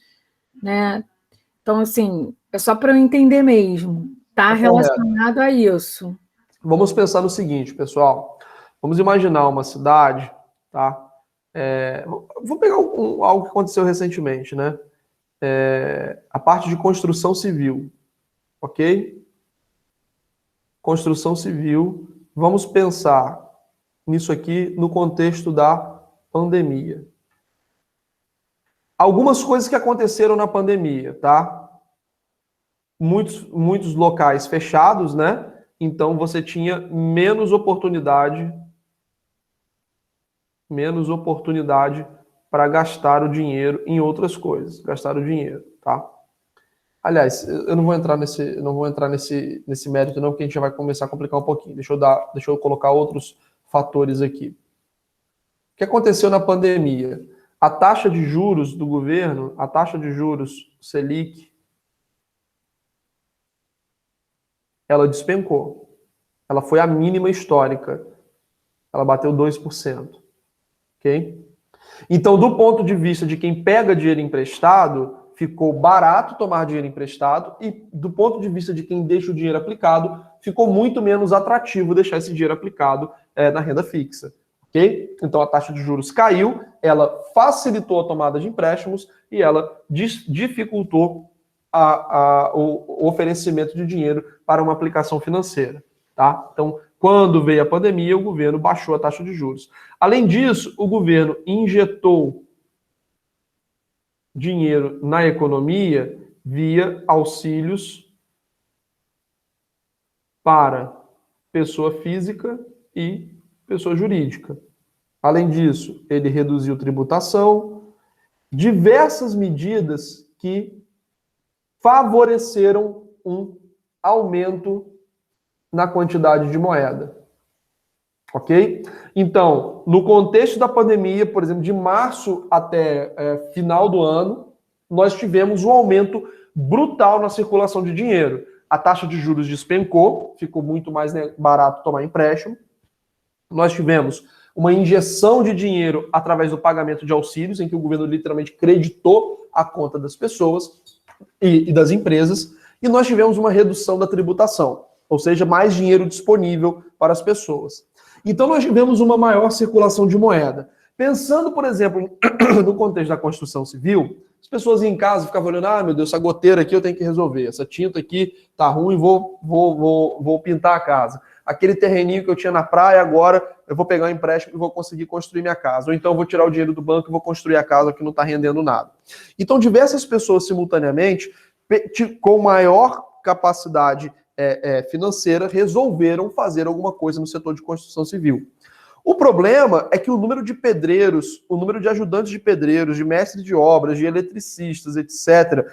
né? Então, assim, é só para eu entender mesmo, está relacionado a isso. Vamos pensar no seguinte, pessoal. Vamos imaginar uma cidade, tá? Vou pegar algo que aconteceu recentemente, né? A parte de construção civil, ok? Construção civil. Vamos pensar nisso aqui no contexto da pandemia. Algumas coisas que aconteceram na pandemia, tá? Muitos locais fechados, né? Então você tinha menos oportunidade para gastar o dinheiro em outras coisas, gastar o dinheiro, tá? Aliás, eu não vou entrar nesse mérito não, porque a gente já vai começar a complicar um pouquinho. Deixa eu colocar outros fatores aqui. O que aconteceu na pandemia? A taxa de juros do governo, a taxa de juros Selic, ela despencou. Ela foi a mínima histórica. Ela bateu 2%. Ok? Então, do ponto de vista de quem pega dinheiro emprestado, ficou barato tomar dinheiro emprestado e, do ponto de vista de quem deixa o dinheiro aplicado, ficou muito menos atrativo deixar esse dinheiro aplicado na renda fixa. Okay? Então a taxa de juros caiu, ela facilitou a tomada de empréstimos e ela dificultou o oferecimento de dinheiro para uma aplicação financeira. Tá? Então, quando veio a pandemia, o governo baixou a taxa de juros. Além disso, o governo injetou dinheiro na economia via auxílios para pessoa física e pessoa jurídica. Além disso, ele reduziu tributação, diversas medidas que favoreceram um aumento na quantidade de moeda. Ok? Então, no contexto da pandemia, por exemplo, de março até final do ano, nós tivemos um aumento brutal na circulação de dinheiro. A taxa de juros despencou, ficou muito mais barato tomar empréstimo. Nós tivemos uma injeção de dinheiro através do pagamento de auxílios, em que o governo literalmente creditou a conta das pessoas e das empresas, e nós tivemos uma redução da tributação, ou seja, mais dinheiro disponível para as pessoas. Então nós tivemos uma maior circulação de moeda. Pensando, por exemplo, no contexto da construção civil, as pessoas em casa ficavam olhando, meu Deus, essa goteira aqui eu tenho que resolver, essa tinta aqui tá ruim, vou pintar a casa. Aquele terreninho que eu tinha na praia, agora eu vou pegar um empréstimo e vou conseguir construir minha casa. Ou então eu vou tirar o dinheiro do banco e vou construir a casa que não está rendendo nada. Então diversas pessoas simultaneamente, com maior capacidade financeira, resolveram fazer alguma coisa no setor de construção civil. O problema é que o número de pedreiros, o número de ajudantes de pedreiros, de mestres de obras, de eletricistas, etc.,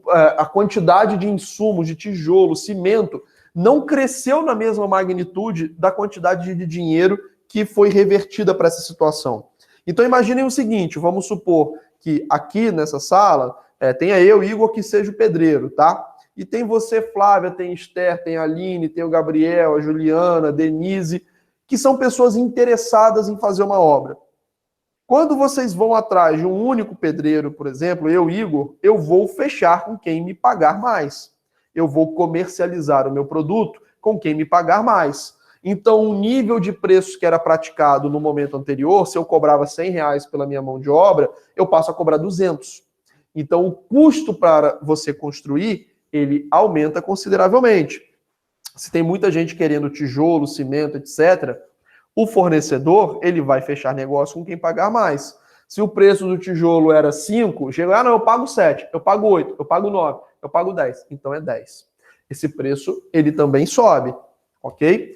a quantidade de insumos, de tijolo, cimento, não cresceu na mesma magnitude da quantidade de dinheiro que foi revertida para essa situação. Então imaginem o seguinte, vamos supor que aqui nessa sala tenha eu, Igor, que seja o pedreiro, tá? E tem você, Flávia, tem Esther, tem a Aline, tem o Gabriel, a Juliana, a Denise, que são pessoas interessadas em fazer uma obra. Quando vocês vão atrás de um único pedreiro, por exemplo, eu, Igor, eu vou fechar com quem me pagar mais. Eu vou comercializar o meu produto com quem me pagar mais. Então, o nível de preços que era praticado no momento anterior, se eu cobrava R$100 pela minha mão de obra, eu passo a cobrar 200. Então, o custo para você construir, ele aumenta consideravelmente. Se tem muita gente querendo tijolo, cimento, etc., o fornecedor, ele vai fechar negócio com quem pagar mais. Se o preço do tijolo era 5, chega, não, eu pago 7, eu pago 8, eu pago 9, eu pago 10. Então é 10. Esse preço, ele também sobe, ok?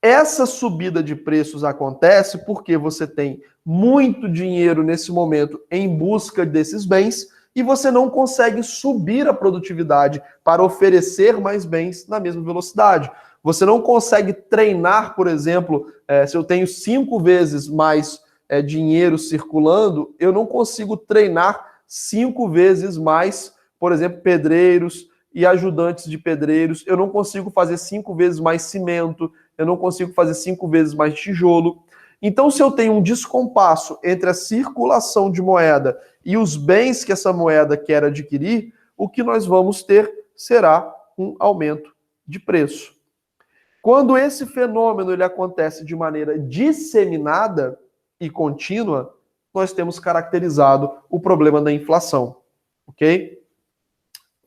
Essa subida de preços acontece porque você tem muito dinheiro nesse momento em busca desses bens e você não consegue subir a produtividade para oferecer mais bens na mesma velocidade. Você não consegue treinar, por exemplo, se eu tenho 5 vezes mais dinheiro circulando, eu não consigo treinar 5 vezes mais, por exemplo, pedreiros e ajudantes de pedreiros. Eu não consigo fazer 5 vezes mais cimento, eu não consigo fazer 5 vezes mais tijolo. Então, se eu tenho um descompasso entre a circulação de moeda e os bens que essa moeda quer adquirir, o que nós vamos ter será um aumento de preço. Quando esse fenômeno ele acontece de maneira disseminada e contínua, nós temos caracterizado o problema da inflação. Ok?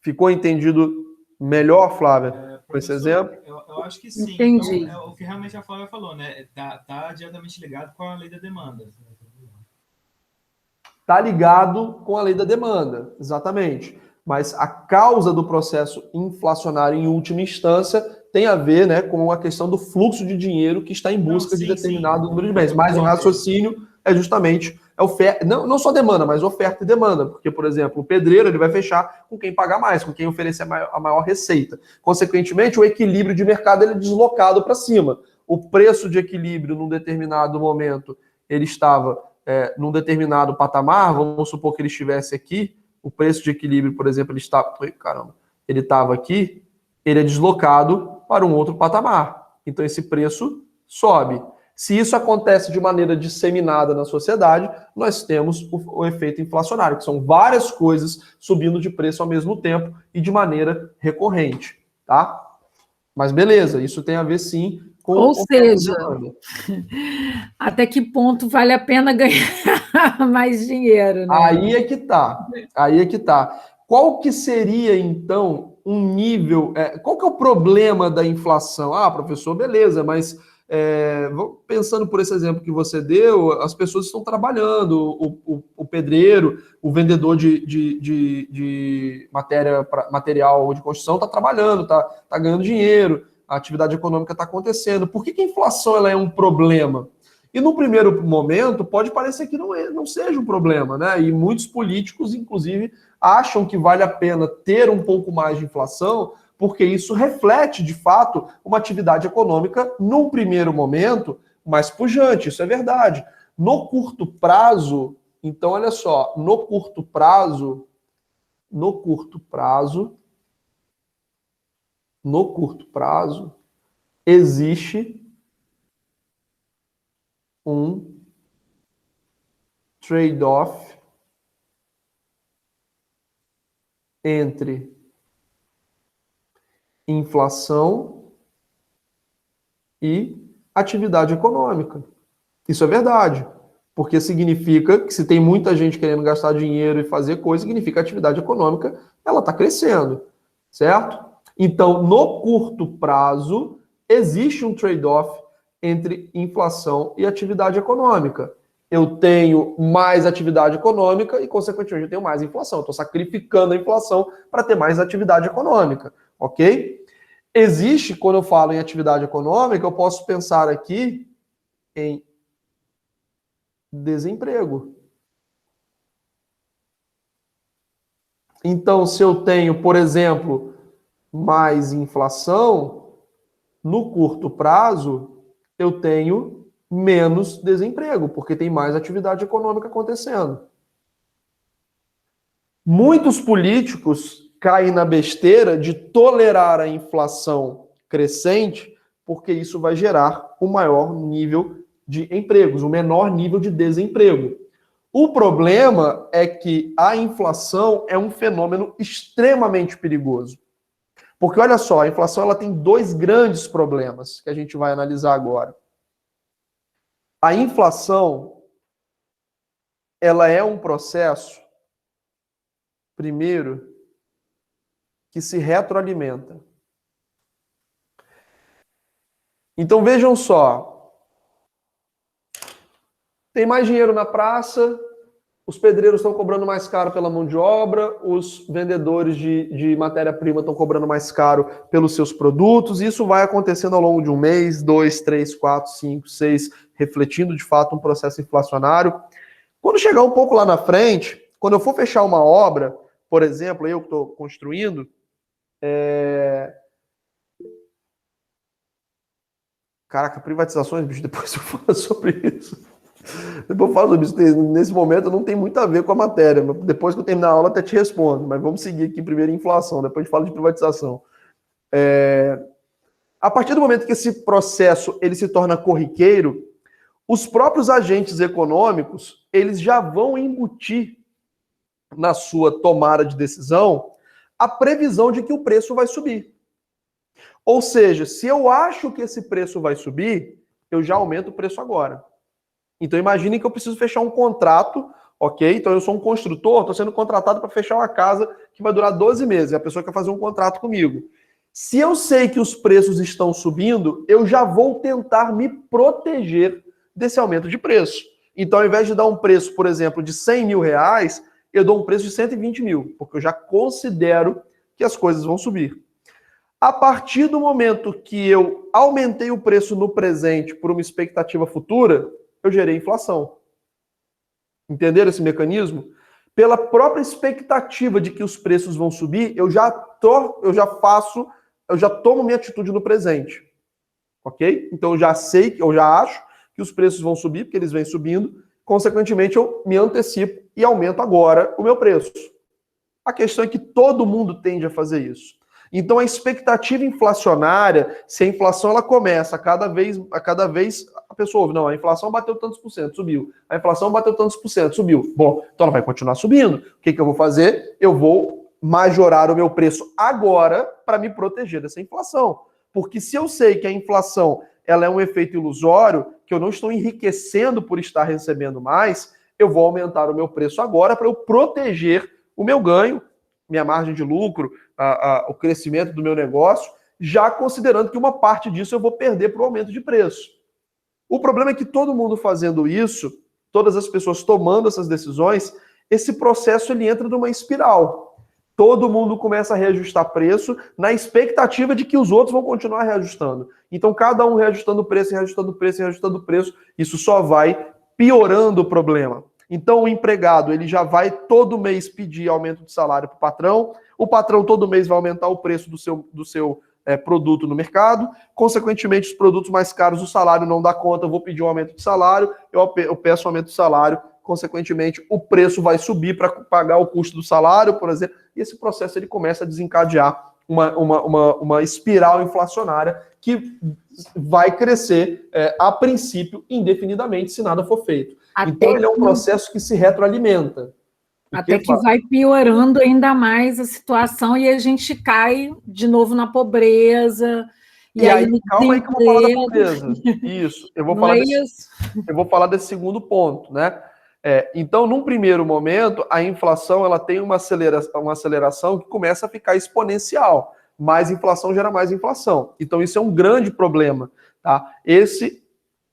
Ficou entendido melhor, Flávia, com esse exemplo? Eu acho que sim. Entendi. Então, o que realmente a Flávia falou, né? Tá diretamente ligado com a lei da demanda. Está ligado com a lei da demanda, exatamente. Mas a causa do processo inflacionário, em última instância, tem a ver, né, com a questão do fluxo de dinheiro que está em busca de determinado número de bens. Mas o raciocínio é justamente oferta, não só demanda, mas oferta e demanda. Porque, por exemplo, o pedreiro ele vai fechar com quem pagar mais, com quem oferecer a maior receita. Consequentemente, o equilíbrio de mercado ele é deslocado para cima. O preço de equilíbrio, num determinado momento, ele estava num determinado patamar. Vamos supor que ele estivesse aqui. O preço de equilíbrio, por exemplo, ele estava aqui, ele é deslocado para um outro patamar. Então, esse preço sobe. Se isso acontece de maneira disseminada na sociedade, nós temos o efeito inflacionário, que são várias coisas subindo de preço ao mesmo tempo e de maneira recorrente, tá? Mas beleza, isso tem a ver sim com Ou oferta e seja, demanda. até que ponto vale a pena ganhar mais dinheiro, né? Aí é que tá. Aí é que tá. Qual que seria, então, um nível... qual que é o problema da inflação? Ah, professor, beleza, mas pensando por esse exemplo que você deu, as pessoas estão trabalhando, o pedreiro, o vendedor de material de construção está trabalhando, está ganhando dinheiro, a atividade econômica está acontecendo. Por que a inflação ela é um problema? E no primeiro momento pode parecer que não seja um problema, né? E muitos políticos, inclusive, acham que vale a pena ter um pouco mais de inflação, porque isso reflete, de fato, uma atividade econômica, num primeiro momento, mais pujante. Isso é verdade. No curto prazo, então, olha só, no curto prazo, existe um trade-off entre inflação e atividade econômica. Isso é verdade, porque significa que se tem muita gente querendo gastar dinheiro e fazer coisa, significa que a atividade econômica ela está crescendo, certo? Então, no curto prazo, existe um trade-off entre inflação e atividade econômica. Eu tenho mais atividade econômica e, consequentemente, eu tenho mais inflação. Eu estou sacrificando a inflação para ter mais atividade econômica, ok? Existe, quando eu falo em atividade econômica, eu posso pensar aqui em desemprego. Então, se eu tenho, por exemplo, mais inflação, no curto prazo, eu tenho menos desemprego, porque tem mais atividade econômica acontecendo. Muitos políticos caem na besteira de tolerar a inflação crescente, porque isso vai gerar um maior nível de empregos, um menor nível de desemprego. O problema é que a inflação é um fenômeno extremamente perigoso. Porque olha só, a inflação ela tem dois grandes problemas que a gente vai analisar agora. A inflação, ela é um processo, primeiro, que se retroalimenta. Então vejam só, tem mais dinheiro na praça, os pedreiros estão cobrando mais caro pela mão de obra, os vendedores de matéria-prima estão cobrando mais caro pelos seus produtos, e isso vai acontecendo ao longo de um mês, 2, 3, 4, 5, 6, refletindo de fato um processo inflacionário. Quando chegar um pouco lá na frente, quando eu for fechar uma obra, por exemplo, eu que estou construindo, Caraca, privatizações, bicho, depois eu falo sobre isso. Depois eu falo sobre isso. Nesse momento não tem muito a ver com a matéria. Depois que eu terminar a aula até te respondo. Mas vamos seguir aqui primeiro em inflação, depois a gente fala de privatização. A partir do momento que esse processo ele se torna corriqueiro, os próprios agentes econômicos eles já vão embutir na sua tomada de decisão a previsão de que o preço vai subir. Ou seja, se eu acho que esse preço vai subir, eu já aumento o preço agora. Então imagine que eu preciso fechar um contrato, ok? Então eu sou um construtor, estou sendo contratado para fechar uma casa que vai durar 12 meses. E a pessoa quer fazer um contrato comigo. Se eu sei que os preços estão subindo, eu já vou tentar me proteger desse aumento de preço. Então ao invés de dar um preço, por exemplo, de 100 mil reais, eu dou um preço de 120 mil, porque eu já considero que as coisas vão subir. A partir do momento que eu aumentei o preço no presente por uma expectativa futura, eu gerei inflação. Entenderam esse mecanismo? Pela própria expectativa de que os preços vão subir, eu já tomo minha atitude no presente. Ok? Então eu já sei, eu já acho que os preços vão subir, porque eles vêm subindo, consequentemente eu me antecipo e aumento agora o meu preço. A questão é que todo mundo tende a fazer isso. Então a expectativa inflacionária, se a inflação ela começa a cada vez a pessoa ouve, não, a inflação bateu tantos por cento, subiu. A inflação bateu tantos por cento, subiu. Bom, então ela vai continuar subindo. O que eu vou fazer? Eu vou majorar o meu preço agora para me proteger dessa inflação. Porque se eu sei que a inflação ela é um efeito ilusório, que eu não estou enriquecendo por estar recebendo mais, eu vou aumentar o meu preço agora para eu proteger o meu ganho, minha margem de lucro, o crescimento do meu negócio, já considerando que uma parte disso eu vou perder para o aumento de preço. O problema é que todo mundo fazendo isso, todas as pessoas tomando essas decisões, esse processo ele entra numa espiral. Todo mundo começa a reajustar preço na expectativa de que os outros vão continuar reajustando. Então, cada um reajustando o preço, reajustando o preço, reajustando o preço, isso só vai piorando o problema. Então, o empregado ele já vai todo mês pedir aumento de salário para o patrão todo mês vai aumentar o preço do seu produto no mercado, consequentemente, os produtos mais caros, o salário não dá conta, eu vou pedir um aumento de salário, eu peço um aumento de salário, consequentemente, o preço vai subir para pagar o custo do salário, por exemplo, e esse processo ele começa a desencadear uma espiral inflacionária que vai crescer, a princípio, indefinidamente, se nada for feito. Então, ele é um processo que se retroalimenta. Até que vai piorando ainda mais a situação e a gente cai de novo na pobreza. E aí, calma aí que eu vou falar da pobreza. Isso, eu vou falar desse segundo ponto, né? Então, num primeiro momento, a inflação ela tem uma aceleração que começa a ficar exponencial. Mais inflação gera mais inflação. Então, isso é um grande problema. Tá? Esse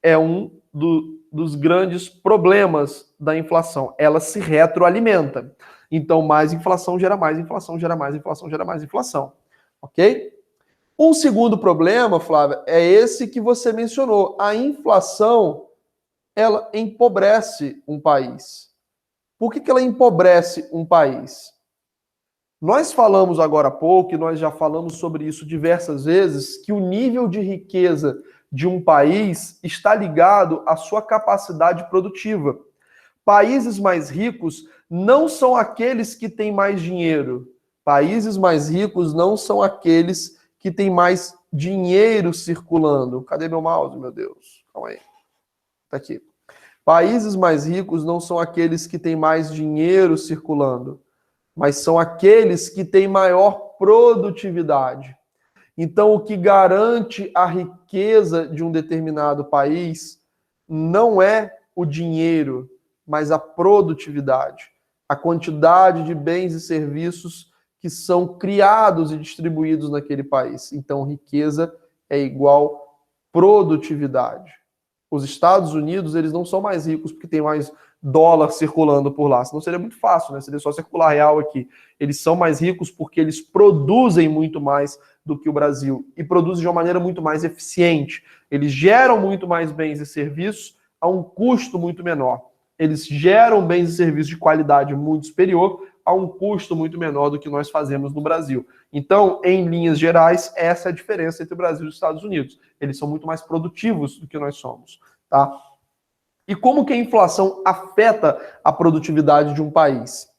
é um dos grandes problemas da inflação. Ela se retroalimenta. Então, mais inflação gera mais inflação, gera mais inflação, gera mais inflação. Ok? Um segundo problema, Flávia, é esse que você mencionou. A inflação ela empobrece um país. Por que ela empobrece um país? Nós falamos agora há pouco, e nós já falamos sobre isso diversas vezes, que o nível de riqueza de um país está ligado à sua capacidade produtiva. Países mais ricos não são aqueles que têm mais dinheiro. Países mais ricos não são aqueles que têm mais dinheiro circulando. Cadê meu mouse, meu Deus? Calma aí. Tá aqui. Países mais ricos não são aqueles que têm mais dinheiro circulando, mas são aqueles que têm maior produtividade. Então, o que garante a riqueza de um determinado país não é o dinheiro, mas a produtividade, a quantidade de bens e serviços que são criados e distribuídos naquele país. Então, riqueza é igual produtividade. Os Estados Unidos, eles não são mais ricos porque tem mais dólar circulando por lá, senão seria muito fácil, né? Seria só circular real aqui. Eles são mais ricos porque eles produzem muito mais do que o Brasil e produzem de uma maneira muito mais eficiente. Eles geram muito mais bens e serviços a um custo muito menor. Eles geram bens e serviços de qualidade muito superior a um custo muito menor do que nós fazemos no Brasil. Então, em linhas gerais, essa é a diferença entre o Brasil e os Estados Unidos. Eles são muito mais produtivos do que nós somos, tá? E como que a inflação afeta a produtividade de um país?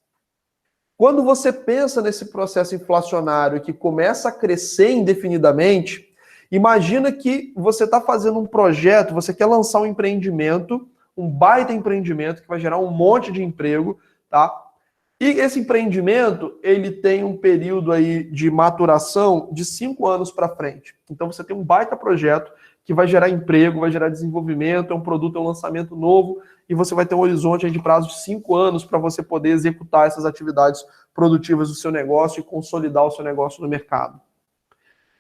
Quando você pensa nesse processo inflacionário que começa a crescer indefinidamente, imagina que você está fazendo um projeto, você quer lançar um empreendimento, um baita empreendimento que vai gerar um monte de emprego, tá? E esse empreendimento, ele tem um período aí de maturação de 5 anos para frente. Então você tem um baita projeto que vai gerar emprego, vai gerar desenvolvimento, é um produto, é um lançamento novo, e você vai ter um horizonte aí de prazo de 5 anos para você poder executar essas atividades produtivas do seu negócio e consolidar o seu negócio no mercado.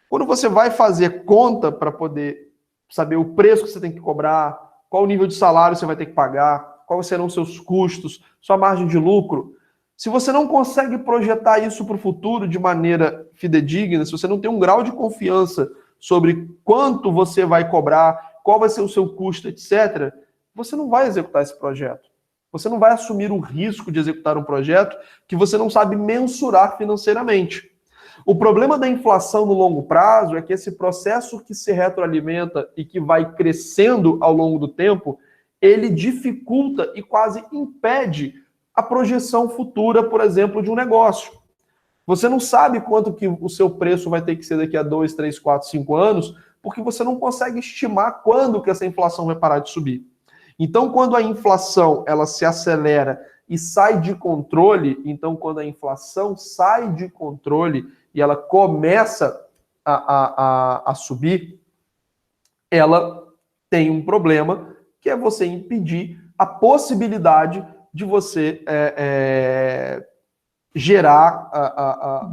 Quando você vai fazer conta para poder saber o preço que você tem que cobrar, qual o nível de salário você vai ter que pagar, quais serão os seus custos, sua margem de lucro, se você não consegue projetar isso para o futuro de maneira fidedigna, se você não tem um grau de confiança sobre quanto você vai cobrar, qual vai ser o seu custo, etc., você não vai executar esse projeto. Você não vai assumir o risco de executar um projeto que você não sabe mensurar financeiramente. O problema da inflação no longo prazo é que esse processo que se retroalimenta e que vai crescendo ao longo do tempo, ele dificulta e quase impede a projeção futura, por exemplo, de um negócio. Você não sabe quanto que o seu preço vai ter que ser daqui a 2, 3, 4, 5 anos, porque você não consegue estimar quando que essa inflação vai parar de subir. Então, quando a inflação ela se acelera e sai de controle, então quando a inflação sai de controle e ela começa a subir, ela tem um problema, que é você impedir a possibilidade de você gerar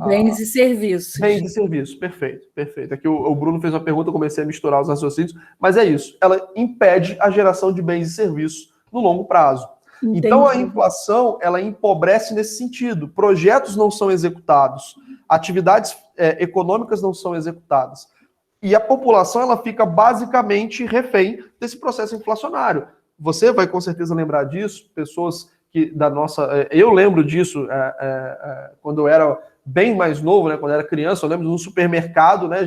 bens e serviços. Bens e serviços, perfeito, perfeito. Aqui o Bruno fez uma pergunta, eu comecei a misturar os raciocínios, mas é isso, ela impede a geração de bens e serviços no longo prazo. Entendi. Então a inflação, ela empobrece nesse sentido. Projetos não são executados, atividades econômicas não são executadas. E a população, ela fica basicamente refém desse processo inflacionário. Você vai com certeza lembrar disso, pessoas que da nossa... Eu lembro disso quando eu era bem mais novo, né, quando eu era criança, eu lembro de um supermercado, né,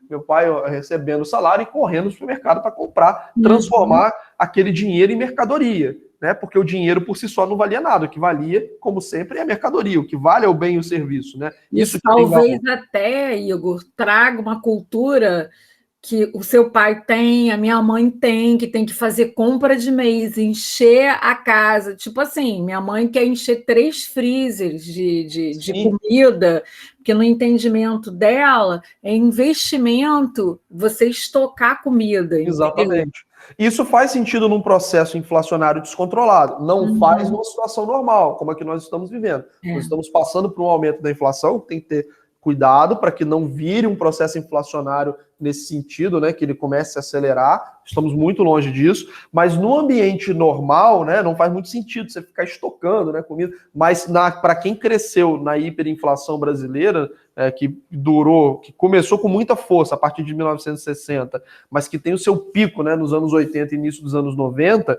meu pai recebendo o salário e correndo no supermercado para comprar, transformar aquele dinheiro em mercadoria, né, porque o dinheiro por si só não valia nada, o que valia, como sempre, é a mercadoria, o que vale é o bem e o serviço, né. Isso talvez até, Igor, traga uma cultura que o seu pai tem, a minha mãe tem, que tem que fazer compra de mês, encher a casa. Tipo assim, minha mãe quer encher 3 freezers de comida, porque no entendimento dela é investimento você estocar comida. Exatamente. Entendeu? Isso faz sentido num processo inflacionário descontrolado, não faz numa situação normal, como a que nós estamos vivendo. Nós estamos passando por um aumento da inflação, tem que ter cuidado para que não vire um processo inflacionário nesse sentido, né, que ele comece a acelerar. Estamos muito longe disso, mas no ambiente normal, né, não faz muito sentido você ficar estocando, né, comida. Mas para quem cresceu na hiperinflação brasileira, que começou com muita força a partir de 1960, mas que tem o seu pico, né, nos anos 80 e início dos anos 90,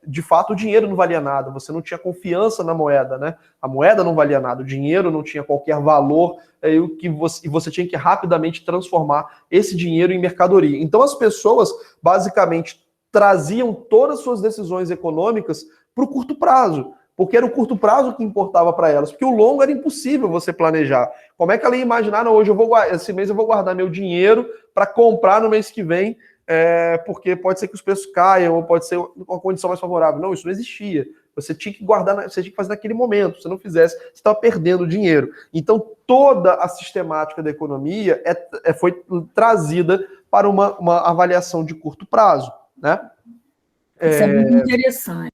de fato o dinheiro não valia nada, você não tinha confiança na moeda, né? A moeda não valia nada, o dinheiro não tinha qualquer valor, e você tinha que rapidamente transformar esse dinheiro em mercadoria. Então as pessoas basicamente traziam todas as suas decisões econômicas para o curto prazo, porque era o curto prazo que importava para elas, porque o longo era impossível você planejar. Como é que ela ia imaginar, não, esse mês eu vou guardar meu dinheiro para comprar no mês que vem, porque pode ser que os preços caiam, ou pode ser uma condição mais favorável. Não, isso não existia. Você tinha que guardar, você tinha que fazer naquele momento. Se não fizesse, você estava perdendo dinheiro. Então, toda a sistemática da economia foi trazida para uma avaliação de curto prazo, né? Isso é muito interessante.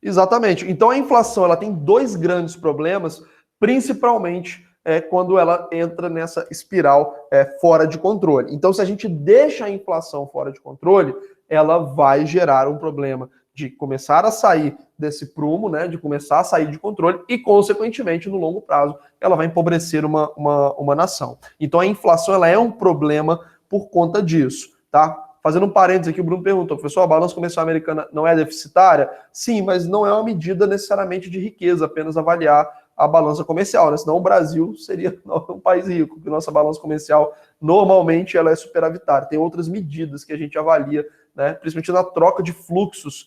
Exatamente. Então, a inflação ela tem 2 grandes problemas, principalmente quando ela entra nessa espiral fora de controle. Então, se a gente deixa a inflação fora de controle, ela vai gerar um problema de começar a sair desse prumo, né, de começar a sair de controle e, consequentemente, no longo prazo, ela vai empobrecer uma nação. Então, a inflação ela é um problema por conta disso, tá? Fazendo um parênteses aqui, o Bruno perguntou, professor, a balança comercial americana não é deficitária? Sim, mas não é uma medida necessariamente de riqueza, apenas avaliar a balança comercial, né? Senão o Brasil seria um país rico, porque nossa balança comercial, normalmente, ela é superavitária. Tem outras medidas que a gente avalia, né? Principalmente na troca de fluxos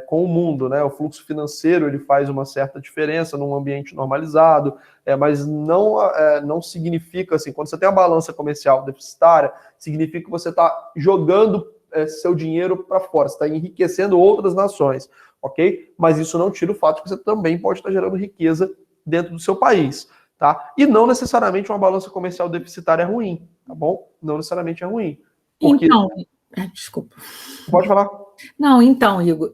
com o mundo, né? O fluxo financeiro, ele faz uma certa diferença num ambiente normalizado, mas não significa, assim, quando você tem a balança comercial deficitária, significa que você está jogando seu dinheiro para fora, você está enriquecendo outras nações, ok? Mas isso não tira o fato que você também pode estar gerando riqueza dentro do seu país, tá? E não necessariamente uma balança comercial deficitária é ruim, tá bom? Não necessariamente é ruim. Porque... Então, desculpa. Pode falar. Não, então, Igor,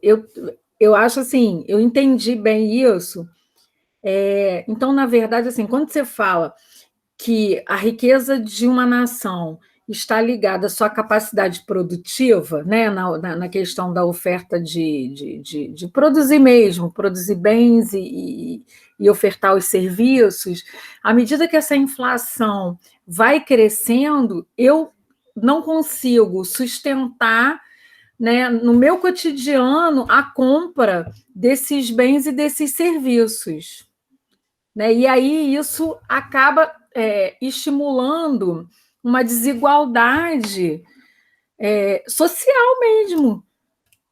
eu acho assim, eu entendi bem isso. Então, na verdade, assim, quando você fala que a riqueza de uma nação está ligada à sua capacidade produtiva, né, na questão da oferta de produzir mesmo, produzir bens e ofertar os serviços, à medida que essa inflação vai crescendo, eu não consigo sustentar, né, no meu cotidiano a compra desses bens e desses serviços, né? E aí isso acaba estimulando uma desigualdade social mesmo,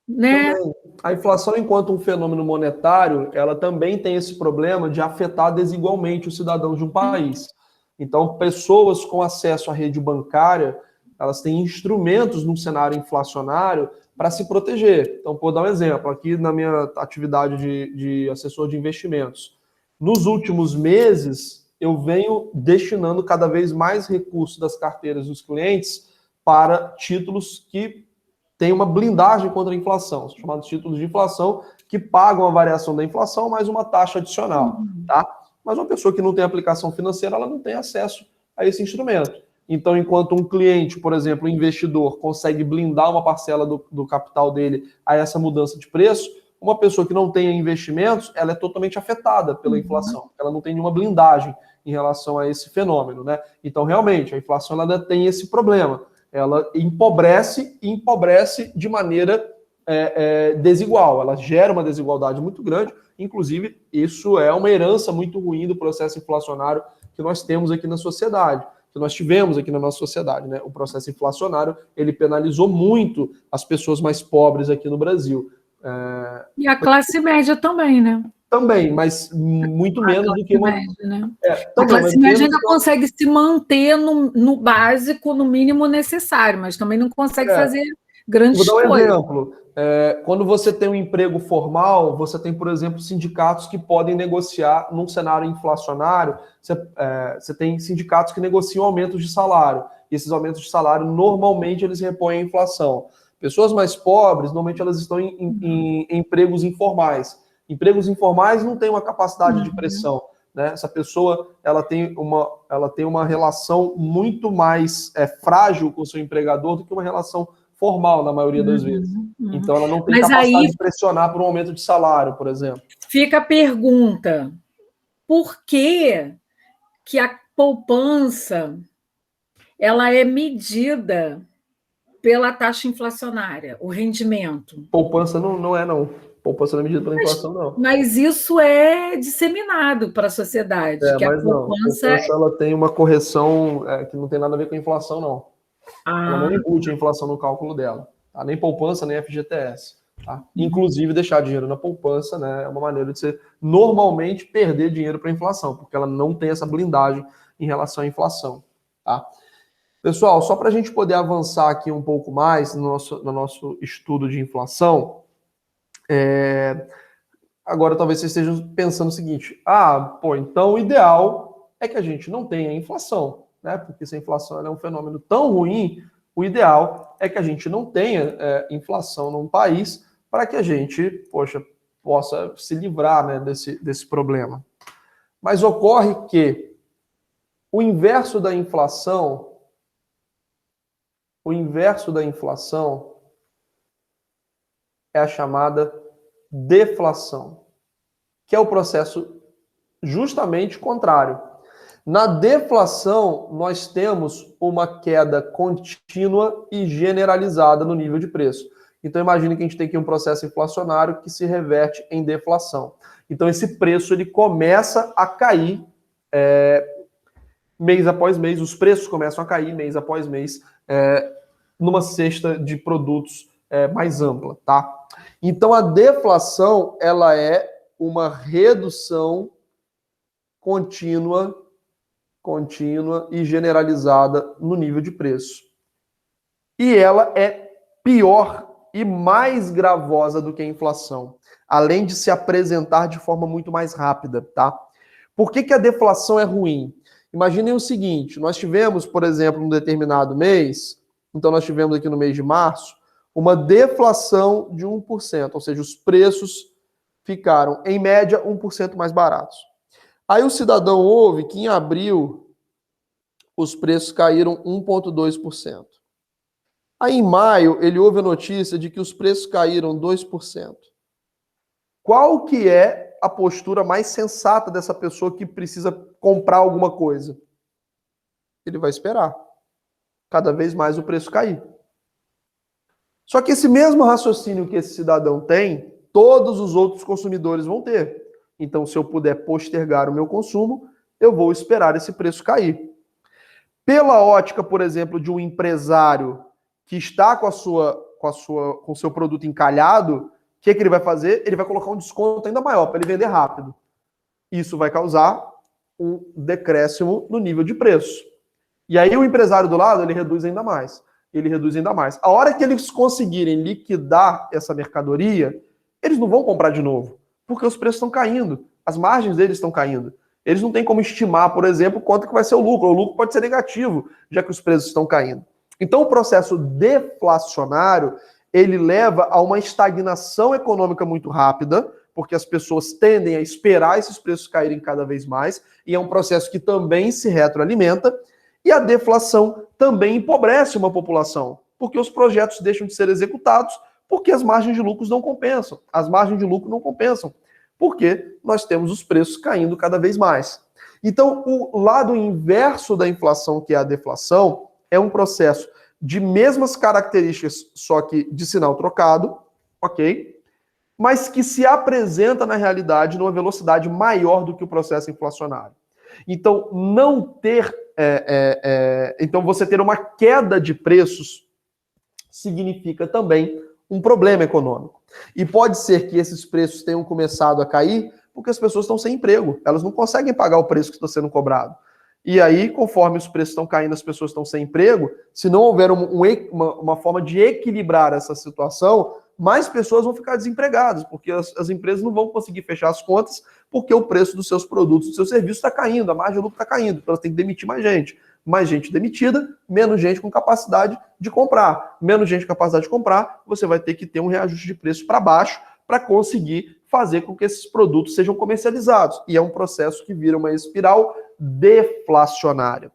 né? A inflação, enquanto um fenômeno monetário, ela também tem esse problema de afetar desigualmente os cidadãos de um país. Então, pessoas com acesso à rede bancária elas têm instrumentos num cenário inflacionário para se proteger. Então, vou dar um exemplo, aqui na minha atividade de assessor de investimentos. Nos últimos meses, eu venho destinando cada vez mais recursos das carteiras dos clientes para títulos que têm uma blindagem contra a inflação, são chamados títulos de inflação, que pagam a variação da inflação mais uma taxa adicional, tá? Mas uma pessoa que não tem aplicação financeira, ela não tem acesso a esse instrumento. Então, enquanto um cliente, por exemplo, um investidor, consegue blindar uma parcela do capital dele a essa mudança de preço, uma pessoa que não tenha investimentos, ela é totalmente afetada pela inflação. Ela não tem nenhuma blindagem em relação a esse fenômeno, né? Então, realmente, a inflação ela tem esse problema. Ela empobrece de maneira desigual. Ela gera uma desigualdade muito grande. Inclusive, isso é uma herança muito ruim do processo inflacionário que nós temos aqui na sociedade, que nós tivemos aqui na nossa sociedade, né? O processo inflacionário, ele penalizou muito as pessoas mais pobres aqui no Brasil. E a classe média também, né? Também, mas muito menos do que uma... Média, né? Também, a classe média ainda consegue se manter no básico, no mínimo necessário, mas também não consegue fazer grandes coisas. Vou dar um coisas. exemplo. Quando você tem um emprego formal, você tem, por exemplo, sindicatos que podem negociar num cenário inflacionário. Você tem sindicatos que negociam aumentos de salário. E esses aumentos de salário, normalmente, eles repõem a inflação. Pessoas mais pobres, normalmente, elas estão em empregos informais. Empregos informais não têm uma capacidade de pressão, né? Essa pessoa ela tem uma relação muito mais frágil com o seu empregador do que uma relação formal, na maioria das vezes. Então, ela não tem capacidade de pressionar por um aumento de salário, por exemplo. Fica a pergunta, por que a poupança ela é medida pela taxa inflacionária, o rendimento? Poupança não é, não. Poupança não é medida pela inflação, não. Mas isso é disseminado para a sociedade. Que mas a poupança ela tem uma correção que não tem nada a ver com a inflação, não. Ela não embute a inflação no cálculo dela. Tá? Nem poupança, nem FGTS. Tá? Inclusive, deixar dinheiro na poupança, né, é uma maneira de você normalmente perder dinheiro para a inflação, porque ela não tem essa blindagem em relação à inflação. Tá? Pessoal, só para a gente poder avançar aqui um pouco mais no nosso estudo de inflação, agora talvez vocês estejam pensando o seguinte: então o ideal é que a gente não tenha inflação, né? Porque se a inflação é um fenômeno tão ruim, o ideal é que a gente não tenha inflação num país para que a gente, possa se livrar, né, desse problema. Mas ocorre que o inverso da inflação é a chamada deflação, que é o processo justamente contrário. Na deflação, nós temos uma queda contínua e generalizada no nível de preço. Então, imagine que a gente tem aqui um processo inflacionário que se reverte em deflação. Então, esse preço ele começa a cair mês após mês, os preços começam a cair mês após mês, numa cesta de produtos mais ampla, tá? Então, a deflação, ela é uma redução contínua e generalizada no nível de preço. E ela é pior e mais gravosa do que a inflação, além de se apresentar de forma muito mais rápida, tá? Por que a deflação é ruim? Imaginem o seguinte, nós tivemos, por exemplo, num determinado mês, então nós tivemos aqui no mês de março, uma deflação de 1%, ou seja, os preços ficaram, em média, 1% mais baratos. Aí o cidadão ouve que em abril os preços caíram 1,2%. Aí em maio ele ouve a notícia de que os preços caíram 2%. Qual que é a postura mais sensata dessa pessoa que precisa comprar alguma coisa? Ele vai esperar cada vez mais o preço cair. Só que esse mesmo raciocínio que esse cidadão tem, todos os outros consumidores vão ter. Então, se eu puder postergar o meu consumo, eu vou esperar esse preço cair. Pela ótica, por exemplo, de um empresário que está com o seu produto encalhado, o que ele vai fazer? Ele vai colocar um desconto ainda maior para ele vender rápido. Isso vai causar um decréscimo no nível de preço. E aí o empresário do lado, ele reduz ainda mais. Ele reduz ainda mais. A hora que eles conseguirem liquidar essa mercadoria, eles não vão comprar de novo, porque os preços estão caindo, as margens deles estão caindo. Eles não têm como estimar, por exemplo, quanto que vai ser o lucro. O lucro pode ser negativo, já que os preços estão caindo. Então o processo deflacionário, ele leva a uma estagnação econômica muito rápida, porque as pessoas tendem a esperar esses preços caírem cada vez mais, e é um processo que também se retroalimenta, e a deflação também empobrece uma população, porque os projetos deixam de ser executados, porque as margens de lucros não compensam. As margens de lucro não compensam, porque nós temos os preços caindo cada vez mais. Então, o lado inverso da inflação, que é a deflação, é um processo de mesmas características, só que de sinal trocado, ok? Mas que se apresenta na realidade numa velocidade maior do que o processo inflacionário. Então, não ter, então você ter uma queda de preços significa também um problema econômico. E pode ser que esses preços tenham começado a cair porque as pessoas estão sem emprego, elas não conseguem pagar o preço que está sendo cobrado. E aí, conforme os preços estão caindo, as pessoas estão sem emprego, se não houver uma forma de equilibrar essa situação, mais pessoas vão ficar desempregadas, porque as empresas não vão conseguir fechar as contas, porque o preço dos seus produtos, dos seus serviços está caindo, a margem de lucro está caindo, então elas têm que demitir mais gente. Mais gente demitida, menos gente com capacidade de comprar. Menos gente com capacidade de comprar, você vai ter que ter um reajuste de preço para baixo para conseguir fazer com que esses produtos sejam comercializados. E é um processo que vira uma espiral deflacionária.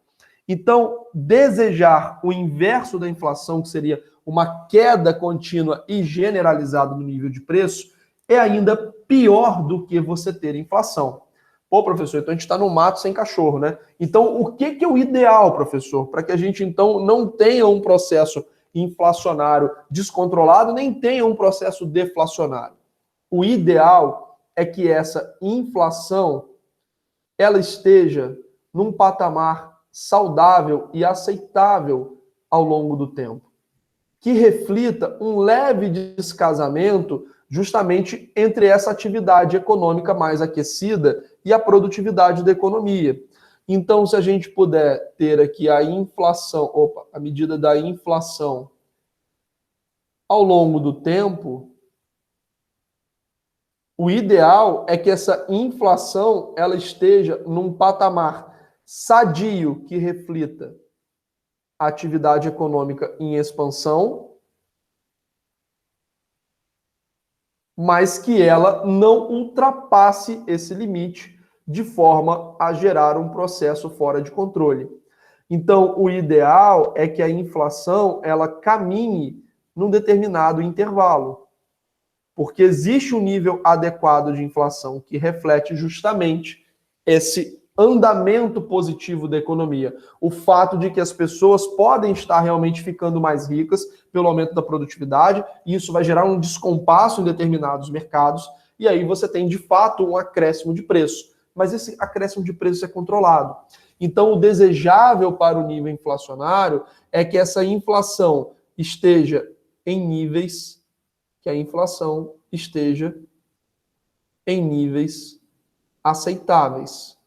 Então, desejar o inverso da inflação, que seria uma queda contínua e generalizada no nível de preço, é ainda pior do que você ter inflação. Pô, professor, então a gente está no mato sem cachorro, né? Então, o que é o ideal, professor, para que a gente, então, não tenha um processo inflacionário descontrolado, nem tenha um processo deflacionário? O ideal é que essa inflação, ela esteja num patamar saudável e aceitável ao longo do tempo, que reflita um leve descasamento justamente entre essa atividade econômica mais aquecida e a produtividade da economia. Então, se a gente puder ter aqui a inflação, a medida da inflação ao longo do tempo, o ideal é que essa inflação ela esteja num patamar sadio que reflita a atividade econômica em expansão, mas que ela não ultrapasse esse limite de forma a gerar um processo fora de controle. Então, o ideal é que a inflação ela caminhe num determinado intervalo, porque existe um nível adequado de inflação que reflete justamente esse andamento positivo da economia. O fato de que as pessoas podem estar realmente ficando mais ricas pelo aumento da produtividade, e isso vai gerar um descompasso em determinados mercados, e aí você tem, de fato, um acréscimo de preço. Mas esse acréscimo de preço é controlado. Então, o desejável para o nível inflacionário é que essa inflação esteja em níveis, que a inflação esteja em níveis aceitáveis.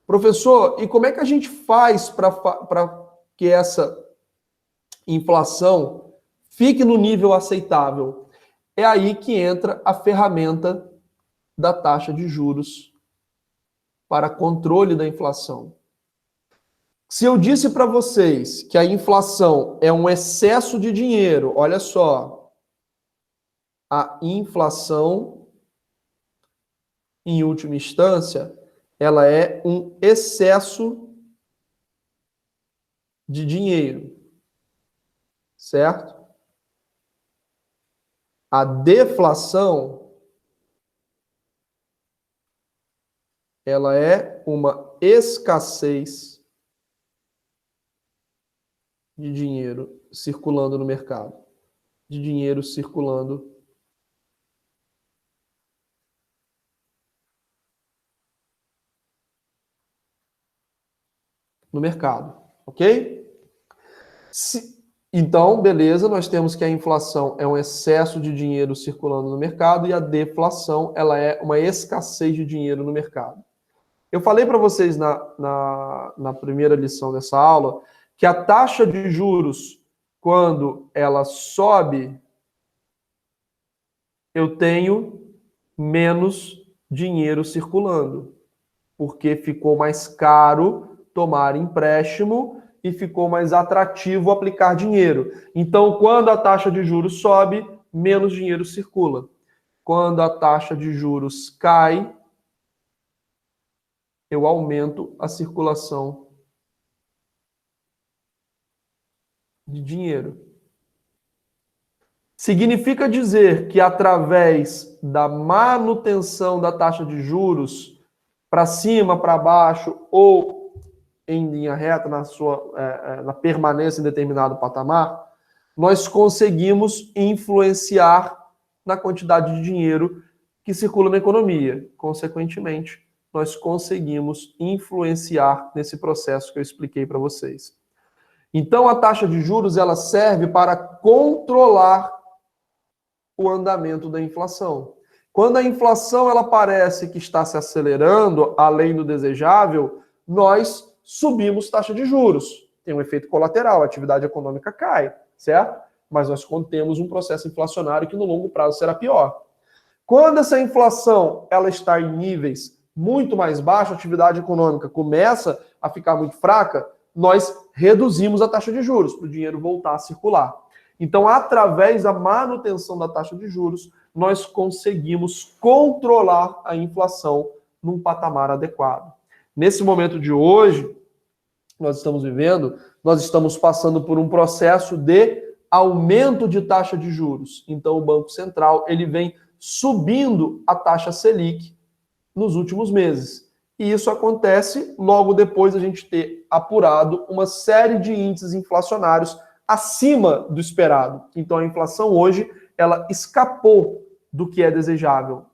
Professor, e como é que a gente faz para que essa inflação fique no nível aceitável? É aí que entra a ferramenta da taxa de juros para controle da inflação. Se eu disse para vocês que a inflação é um excesso de dinheiro, olha só, a inflação, em última instância, ela é um excesso de dinheiro, certo? A deflação, ela é uma escassez de dinheiro circulando no mercado, de dinheiro circulando no mercado, ok? Então, beleza, nós temos que a inflação é um excesso de dinheiro circulando no mercado e a deflação ela é uma escassez de dinheiro no mercado. Eu falei para vocês na primeira lição dessa aula que a taxa de juros, quando ela sobe, eu tenho menos dinheiro circulando, porque ficou mais caro tomar empréstimo e ficou mais atrativo aplicar dinheiro. Então, quando a taxa de juros sobe, menos dinheiro circula. Quando a taxa de juros cai, eu aumento a circulação de dinheiro. Significa dizer que através da manutenção da taxa de juros para cima, para baixo ou em linha reta na permanência em determinado patamar, nós conseguimos influenciar na quantidade de dinheiro que circula na economia. Consequentemente, nós conseguimos influenciar nesse processo que eu expliquei para vocês. Então, a taxa de juros ela serve para controlar o andamento da inflação. Quando a inflação ela parece que está se acelerando além do desejável, nós subimos taxa de juros. Tem um efeito colateral, a atividade econômica cai, certo? Mas nós contemos um processo inflacionário que no longo prazo será pior. Quando essa inflação ela está em níveis muito mais baixos, a atividade econômica começa a ficar muito fraca, nós reduzimos a taxa de juros para o dinheiro voltar a circular. Então, através da manutenção da taxa de juros, nós conseguimos controlar a inflação num patamar adequado. Nesse momento de hoje, nós estamos passando por um processo de aumento de taxa de juros. Então, o Banco Central ele vem subindo a taxa Selic nos últimos meses. E isso acontece logo depois de a gente ter apurado uma série de índices inflacionários acima do esperado. Então, a inflação hoje, ela escapou do que é desejável.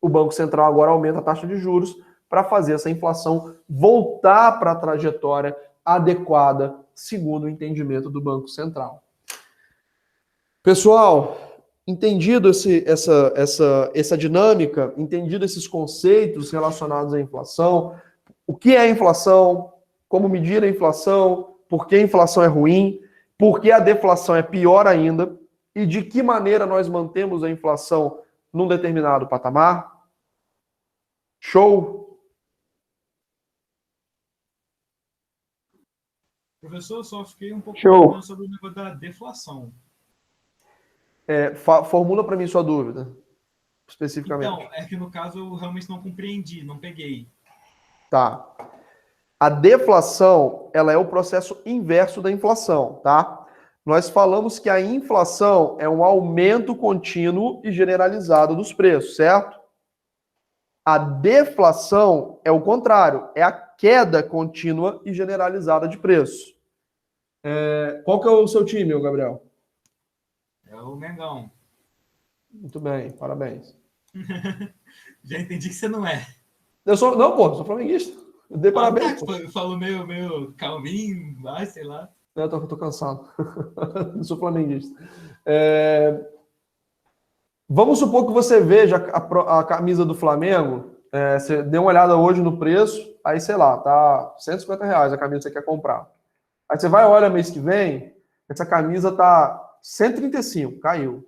O Banco Central agora aumenta a taxa de juros para fazer essa inflação voltar para a trajetória adequada, segundo o entendimento do Banco Central. Pessoal, entendido essa dinâmica, entendido esses conceitos relacionados à inflação, o que é a inflação, como medir a inflação, por que a inflação é ruim, por que a deflação é pior ainda, e de que maneira nós mantemos a inflação num determinado patamar? Show? Professor, eu só fiquei um pouco Show. perguntando sobre o negócio da deflação. Formula para mim sua dúvida, especificamente. Então, é que no caso eu realmente não compreendi, não peguei. Tá. A deflação, ela é o processo inverso da inflação, tá? Nós falamos que a inflação é um aumento contínuo e generalizado dos preços, certo? A deflação é o contrário, é a queda contínua e generalizada de preços. Qual que é o seu time, Gabriel? É o Mengão. Muito bem, parabéns. Já entendi que você não é. Eu sou flamenguista. Eu dei parabéns. Falou meio calminho, mas sei lá. Eu tô cansado. Não sou flamenguista. Vamos supor que você veja a camisa do Flamengo, você deu uma olhada hoje no preço, aí sei lá, tá R$150 a camisa que você quer comprar. Aí você vai, olha mês que vem, essa camisa tá 135, caiu.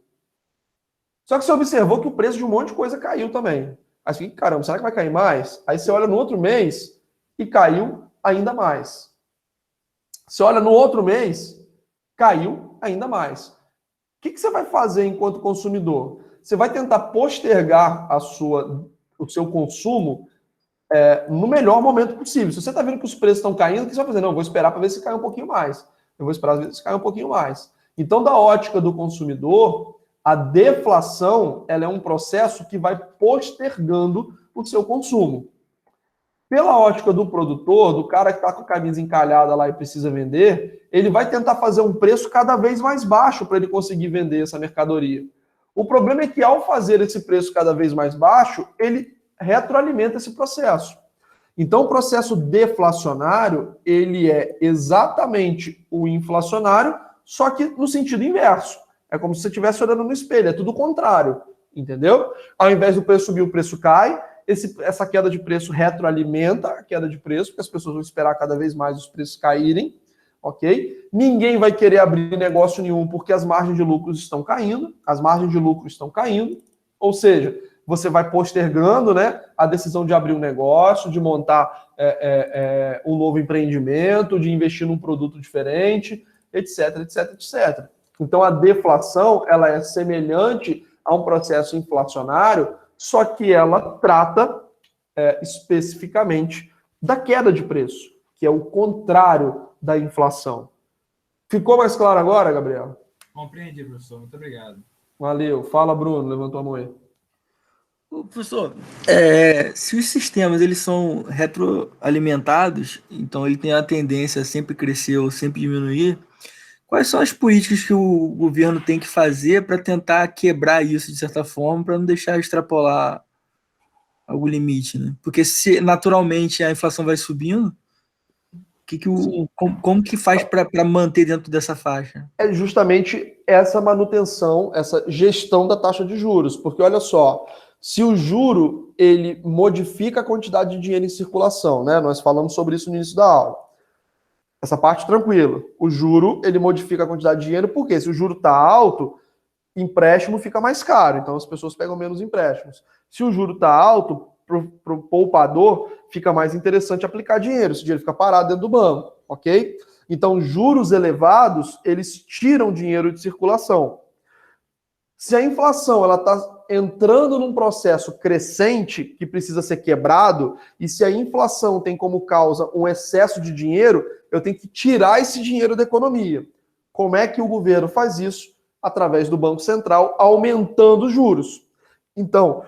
Só que você observou que o preço de um monte de coisa caiu também. Aí você fica, caramba, será que vai cair mais? Aí você olha no outro mês e caiu ainda mais. Você olha no outro mês, caiu ainda mais. O que você vai fazer enquanto consumidor? Você vai tentar postergar o seu consumo no melhor momento possível. Se você está vendo que os preços estão caindo, o que você vai fazer? Não, eu vou esperar para ver se cai um pouquinho mais. Eu vou esperar ver se cai um pouquinho mais. Então, da ótica do consumidor, a deflação ela é um processo que vai postergando o seu consumo. Pela ótica do produtor, do cara que está com a camisa encalhada lá e precisa vender, ele vai tentar fazer um preço cada vez mais baixo para ele conseguir vender essa mercadoria. O problema é que, ao fazer esse preço cada vez mais baixo, ele retroalimenta esse processo. Então, o processo deflacionário, ele é exatamente o inflacionário, só que no sentido inverso. É como se você estivesse olhando no espelho, é tudo o contrário, entendeu? Ao invés do preço subir, o preço cai, essa queda de preço retroalimenta a queda de preço, porque as pessoas vão esperar cada vez mais os preços caírem. ok? Ninguém vai querer abrir negócio nenhum porque as margens de lucros estão caindo, ou seja, você vai postergando, né, a decisão de abrir um negócio, de montar um novo empreendimento, de investir num produto diferente, etc, etc, etc. Então, a deflação, ela é semelhante a um processo inflacionário, só que ela trata especificamente da queda de preço, que é o contrário da inflação. Ficou mais claro agora, Gabriel? Compreendi, professor. Muito obrigado. Valeu. Fala, Bruno. Levantou a mão aí. Ô, professor, se os sistemas eles são retroalimentados, então ele tem a tendência a sempre crescer ou sempre diminuir, quais são as políticas que o governo tem que fazer para tentar quebrar isso de certa forma, para não deixar extrapolar algum limite, né? Porque se naturalmente a inflação vai subindo, como que faz para manter dentro dessa faixa? É justamente essa manutenção, essa gestão da taxa de juros, porque olha só, se o juro ele modifica a quantidade de dinheiro em circulação, né? Nós falamos sobre isso no início da aula. Essa parte tranquila. O juro ele modifica a quantidade de dinheiro, porque se o juro está alto, empréstimo fica mais caro, então as pessoas pegam menos empréstimos. Se o juro está alto, para o poupador fica mais interessante aplicar dinheiro, esse dinheiro fica parado dentro do banco, ok? Então, juros elevados, eles tiram dinheiro de circulação. Se a inflação ela está entrando num processo crescente que precisa ser quebrado, e se a inflação tem como causa um excesso de dinheiro, eu tenho que tirar esse dinheiro da economia. Como é que o governo faz isso? Através do Banco Central, aumentando os juros. Então,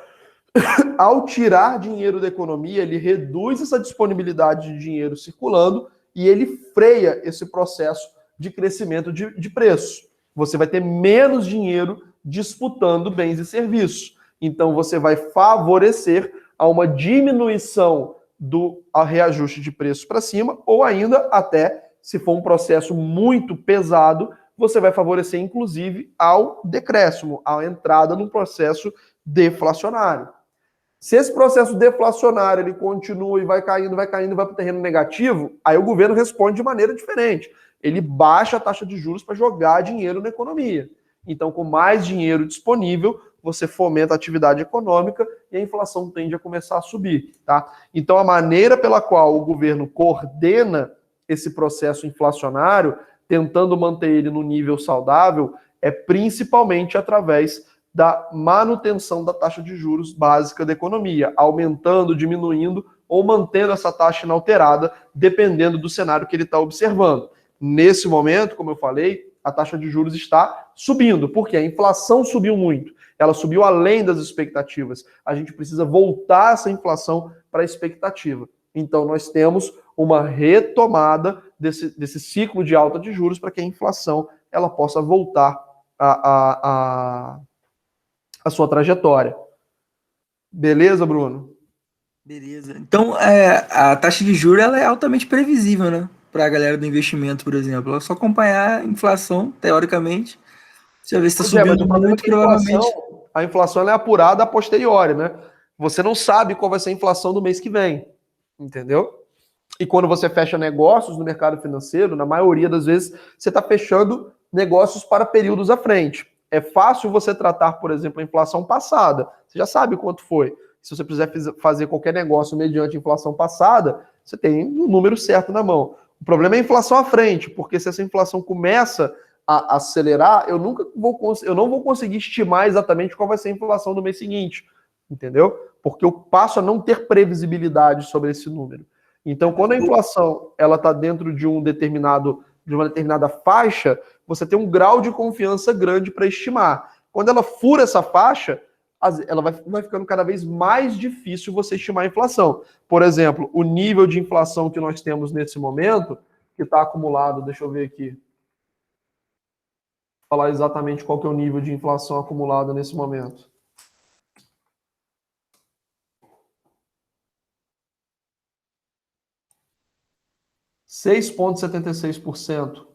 ao tirar dinheiro da economia, ele reduz essa disponibilidade de dinheiro circulando e ele freia esse processo de crescimento de preço. Você vai ter menos dinheiro disputando bens e serviços. Então, você vai favorecer a uma diminuição do reajuste de preço para cima, ou ainda, até, se for um processo muito pesado, você vai favorecer, inclusive, ao decréscimo, à entrada num processo deflacionário. Se esse processo deflacionário ele continua e vai caindo, vai para o terreno negativo, aí o governo responde de maneira diferente. Ele baixa a taxa de juros para jogar dinheiro na economia. Então, com mais dinheiro disponível, você fomenta a atividade econômica e a inflação tende a começar a subir, tá? Então, a maneira pela qual o governo coordena esse processo inflacionário, tentando manter ele no nível saudável, é principalmente através da manutenção da taxa de juros básica da economia, aumentando, diminuindo ou mantendo essa taxa inalterada, dependendo do cenário que ele está observando. Nesse momento, como eu falei, a taxa de juros está subindo, porque a inflação subiu muito, ela subiu além das expectativas. A gente precisa voltar essa inflação para a expectativa. Então, nós temos uma retomada desse ciclo de alta de juros para que a inflação ela possa voltar a sua trajetória. Beleza, Bruno? Beleza. Então, a taxa de juros ela é altamente previsível, né? Para a galera do investimento, por exemplo. É só acompanhar a inflação, teoricamente. Você vai ver se está subindo muito, provavelmente. A inflação ela é apurada a posteriori, né? Você não sabe qual vai ser a inflação do mês que vem. Entendeu? E quando você fecha negócios no mercado financeiro, na maioria das vezes, você está fechando negócios para períodos à frente. É fácil você tratar, por exemplo, a inflação passada. Você já sabe quanto foi. Se você quiser fazer qualquer negócio mediante inflação passada, você tem o número certo na mão. O problema é a inflação à frente, porque se essa inflação começa a acelerar, eu não vou conseguir estimar exatamente qual vai ser a inflação do mês seguinte, entendeu? Porque eu passo a não ter previsibilidade sobre esse número. Então, quando a inflação ela está dentro de uma determinada faixa, você tem um grau de confiança grande para estimar. Quando ela fura essa faixa, ela vai ficando cada vez mais difícil você estimar a inflação. Por exemplo, o nível de inflação que nós temos nesse momento, que está acumulado, deixa eu ver aqui, falar exatamente qual que é o nível de inflação acumulado nesse momento. (6,76%)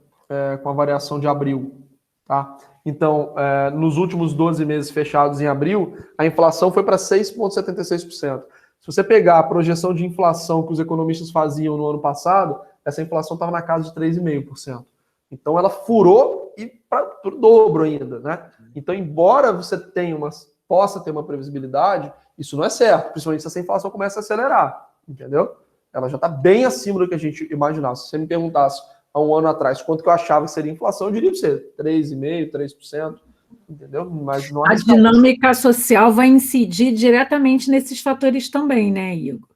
com a variação de abril. Tá? Então, nos últimos 12 meses fechados em abril, a inflação foi para 6,76%. Se você pegar a projeção de inflação que os economistas faziam no ano passado, essa inflação estava na casa de 3,5%. Então, ela furou e para o dobro ainda, né? Então, embora você possa ter uma previsibilidade, isso não é certo, principalmente se essa inflação começa a acelerar, entendeu? Ela já está bem acima do que a gente imaginava. Se você me perguntasse há um ano atrás quanto que eu achava que seria inflação, eu diria para você 3,5%, 3%, entendeu? Mas não A dinâmica social vai incidir diretamente nesses fatores também, né, Igor?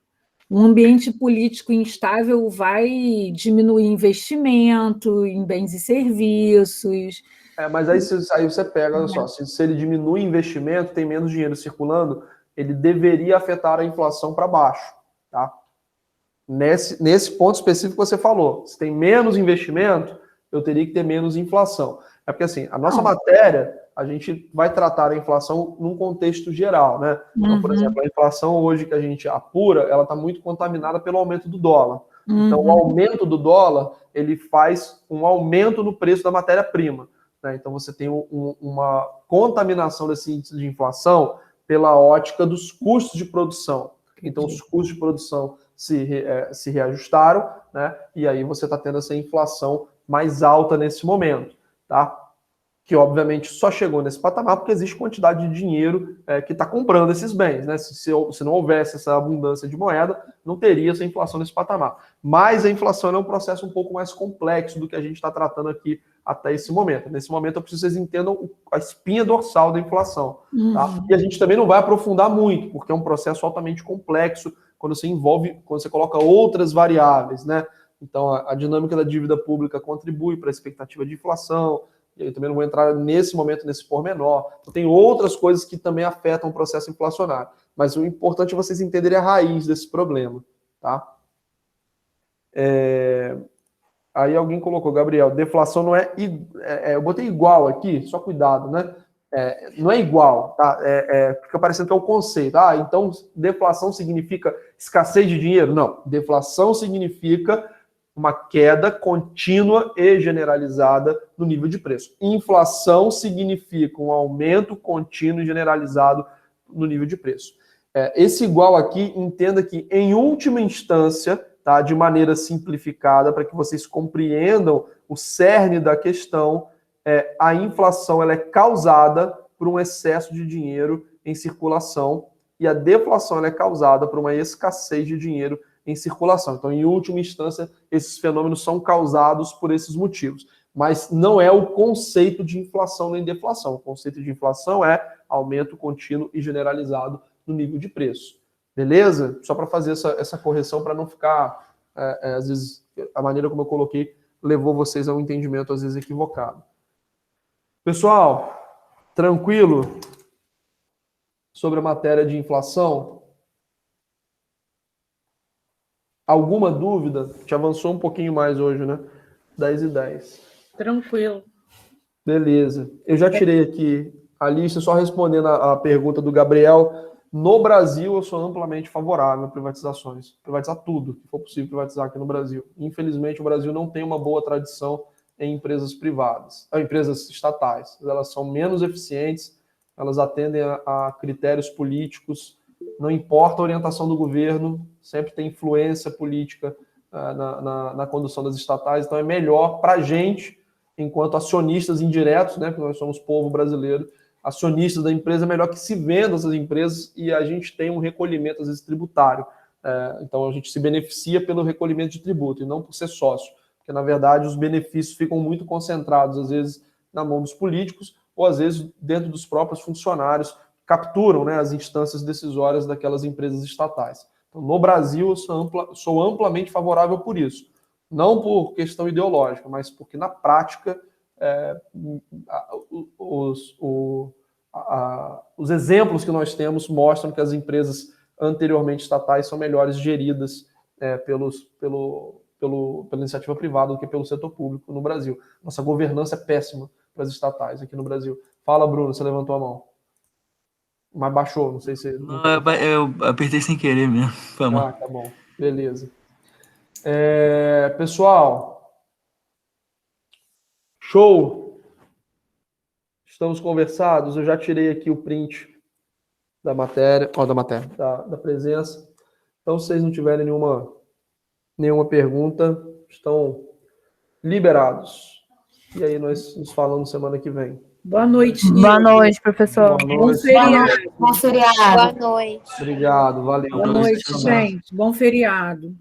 Um ambiente político instável vai diminuir investimento em bens e serviços. Mas aí você pega, olha só, se ele diminui investimento, tem menos dinheiro circulando, ele deveria afetar a inflação para baixo, tá? Nesse ponto específico que você falou, se tem menos investimento, eu teria que ter menos inflação. É porque, assim, a nossa matéria, a gente vai tratar a inflação num contexto geral, né? Então, por exemplo, a inflação hoje que a gente apura, ela está muito contaminada pelo aumento do dólar. Então, o aumento do dólar, ele faz um aumento no preço da matéria-prima, né? Então, você tem uma contaminação desse índice de inflação pela ótica dos custos de produção. Então, os custos de produção se reajustaram, né? E aí você está tendo essa inflação mais alta nesse momento, tá? Que obviamente só chegou nesse patamar porque existe quantidade de dinheiro que está comprando esses bens, né? Se não houvesse essa abundância de moeda, não teria essa inflação nesse patamar. Mas a inflação é um processo um pouco mais complexo do que a gente está tratando aqui até esse momento. Nesse momento eu preciso que vocês entendam a espinha dorsal da inflação, tá? E a gente também não vai aprofundar muito, porque é um processo altamente complexo quando você coloca outras variáveis, né? Então a dinâmica da dívida pública contribui para a expectativa de inflação. E eu também não vou entrar nesse momento, nesse pormenor. Então, tem outras coisas que também afetam o processo inflacionário. Mas o importante é vocês entenderem a raiz desse problema, tá? Aí alguém colocou, Gabriel, deflação não é... eu botei igual aqui, só cuidado, né? Não é igual, tá? Fica parecendo que é o conceito. Então deflação significa escassez de dinheiro? Não. Deflação significa uma queda contínua e generalizada no nível de preço. Inflação significa um aumento contínuo e generalizado no nível de preço. Esse igual aqui, entenda que, em última instância, tá, de maneira simplificada, para que vocês compreendam o cerne da questão, a inflação ela é causada por um excesso de dinheiro em circulação e a deflação ela é causada por uma escassez de dinheiro em circulação. Então, em última instância, esses fenômenos são causados por esses motivos. Mas não é o conceito de inflação nem deflação. O conceito de inflação é aumento contínuo e generalizado no nível de preço. Beleza? Só para fazer essa correção, para não ficar, às vezes, a maneira como eu coloquei levou vocês a um entendimento, às vezes, equivocado. Pessoal, tranquilo sobre a matéria de inflação? Alguma dúvida? A gente avançou um pouquinho mais hoje, né? 10h10. Tranquilo. Beleza. Eu já tirei aqui a lista, só respondendo a pergunta do Gabriel. No Brasil, eu sou amplamente favorável a privatizações. Privatizar tudo que for possível privatizar aqui no Brasil. Infelizmente, o Brasil não tem uma boa tradição em empresas privadas, empresas estatais. Elas são menos eficientes, elas atendem a critérios políticos. Não importa a orientação do governo, sempre tem influência política na condução das estatais, então é melhor para a gente, enquanto acionistas indiretos, né, porque nós somos povo brasileiro, acionistas da empresa, é melhor que se vendam essas empresas e a gente tem um recolhimento, às vezes, tributário. Então a gente se beneficia pelo recolhimento de tributo e não por ser sócio, porque na verdade os benefícios ficam muito concentrados, às vezes, na mão dos políticos ou às vezes dentro dos próprios funcionários, capturam, né, as instâncias decisórias daquelas empresas estatais. Então, no Brasil, eu sou amplamente favorável por isso. Não por questão ideológica, mas porque, na prática, os exemplos que nós temos mostram que as empresas anteriormente estatais são melhores geridas pela iniciativa privada do que pelo setor público no Brasil. Nossa governança é péssima para as estatais aqui no Brasil. Fala, Bruno, você levantou a mão. Mas baixou, não sei se... Não, eu apertei sem querer mesmo. Foi mal. Tá bom. Beleza. Pessoal, show! Estamos conversados. Eu já tirei aqui o print da matéria, da presença. Então, se vocês não tiverem nenhuma pergunta, estão liberados. E aí nós nos falamos semana que vem. Boa noite, Boa noite, professor. Boa Bom noite. feriado. Bom feriado. Boa noite. Obrigado, valeu. Boa noite, gente. Bom feriado.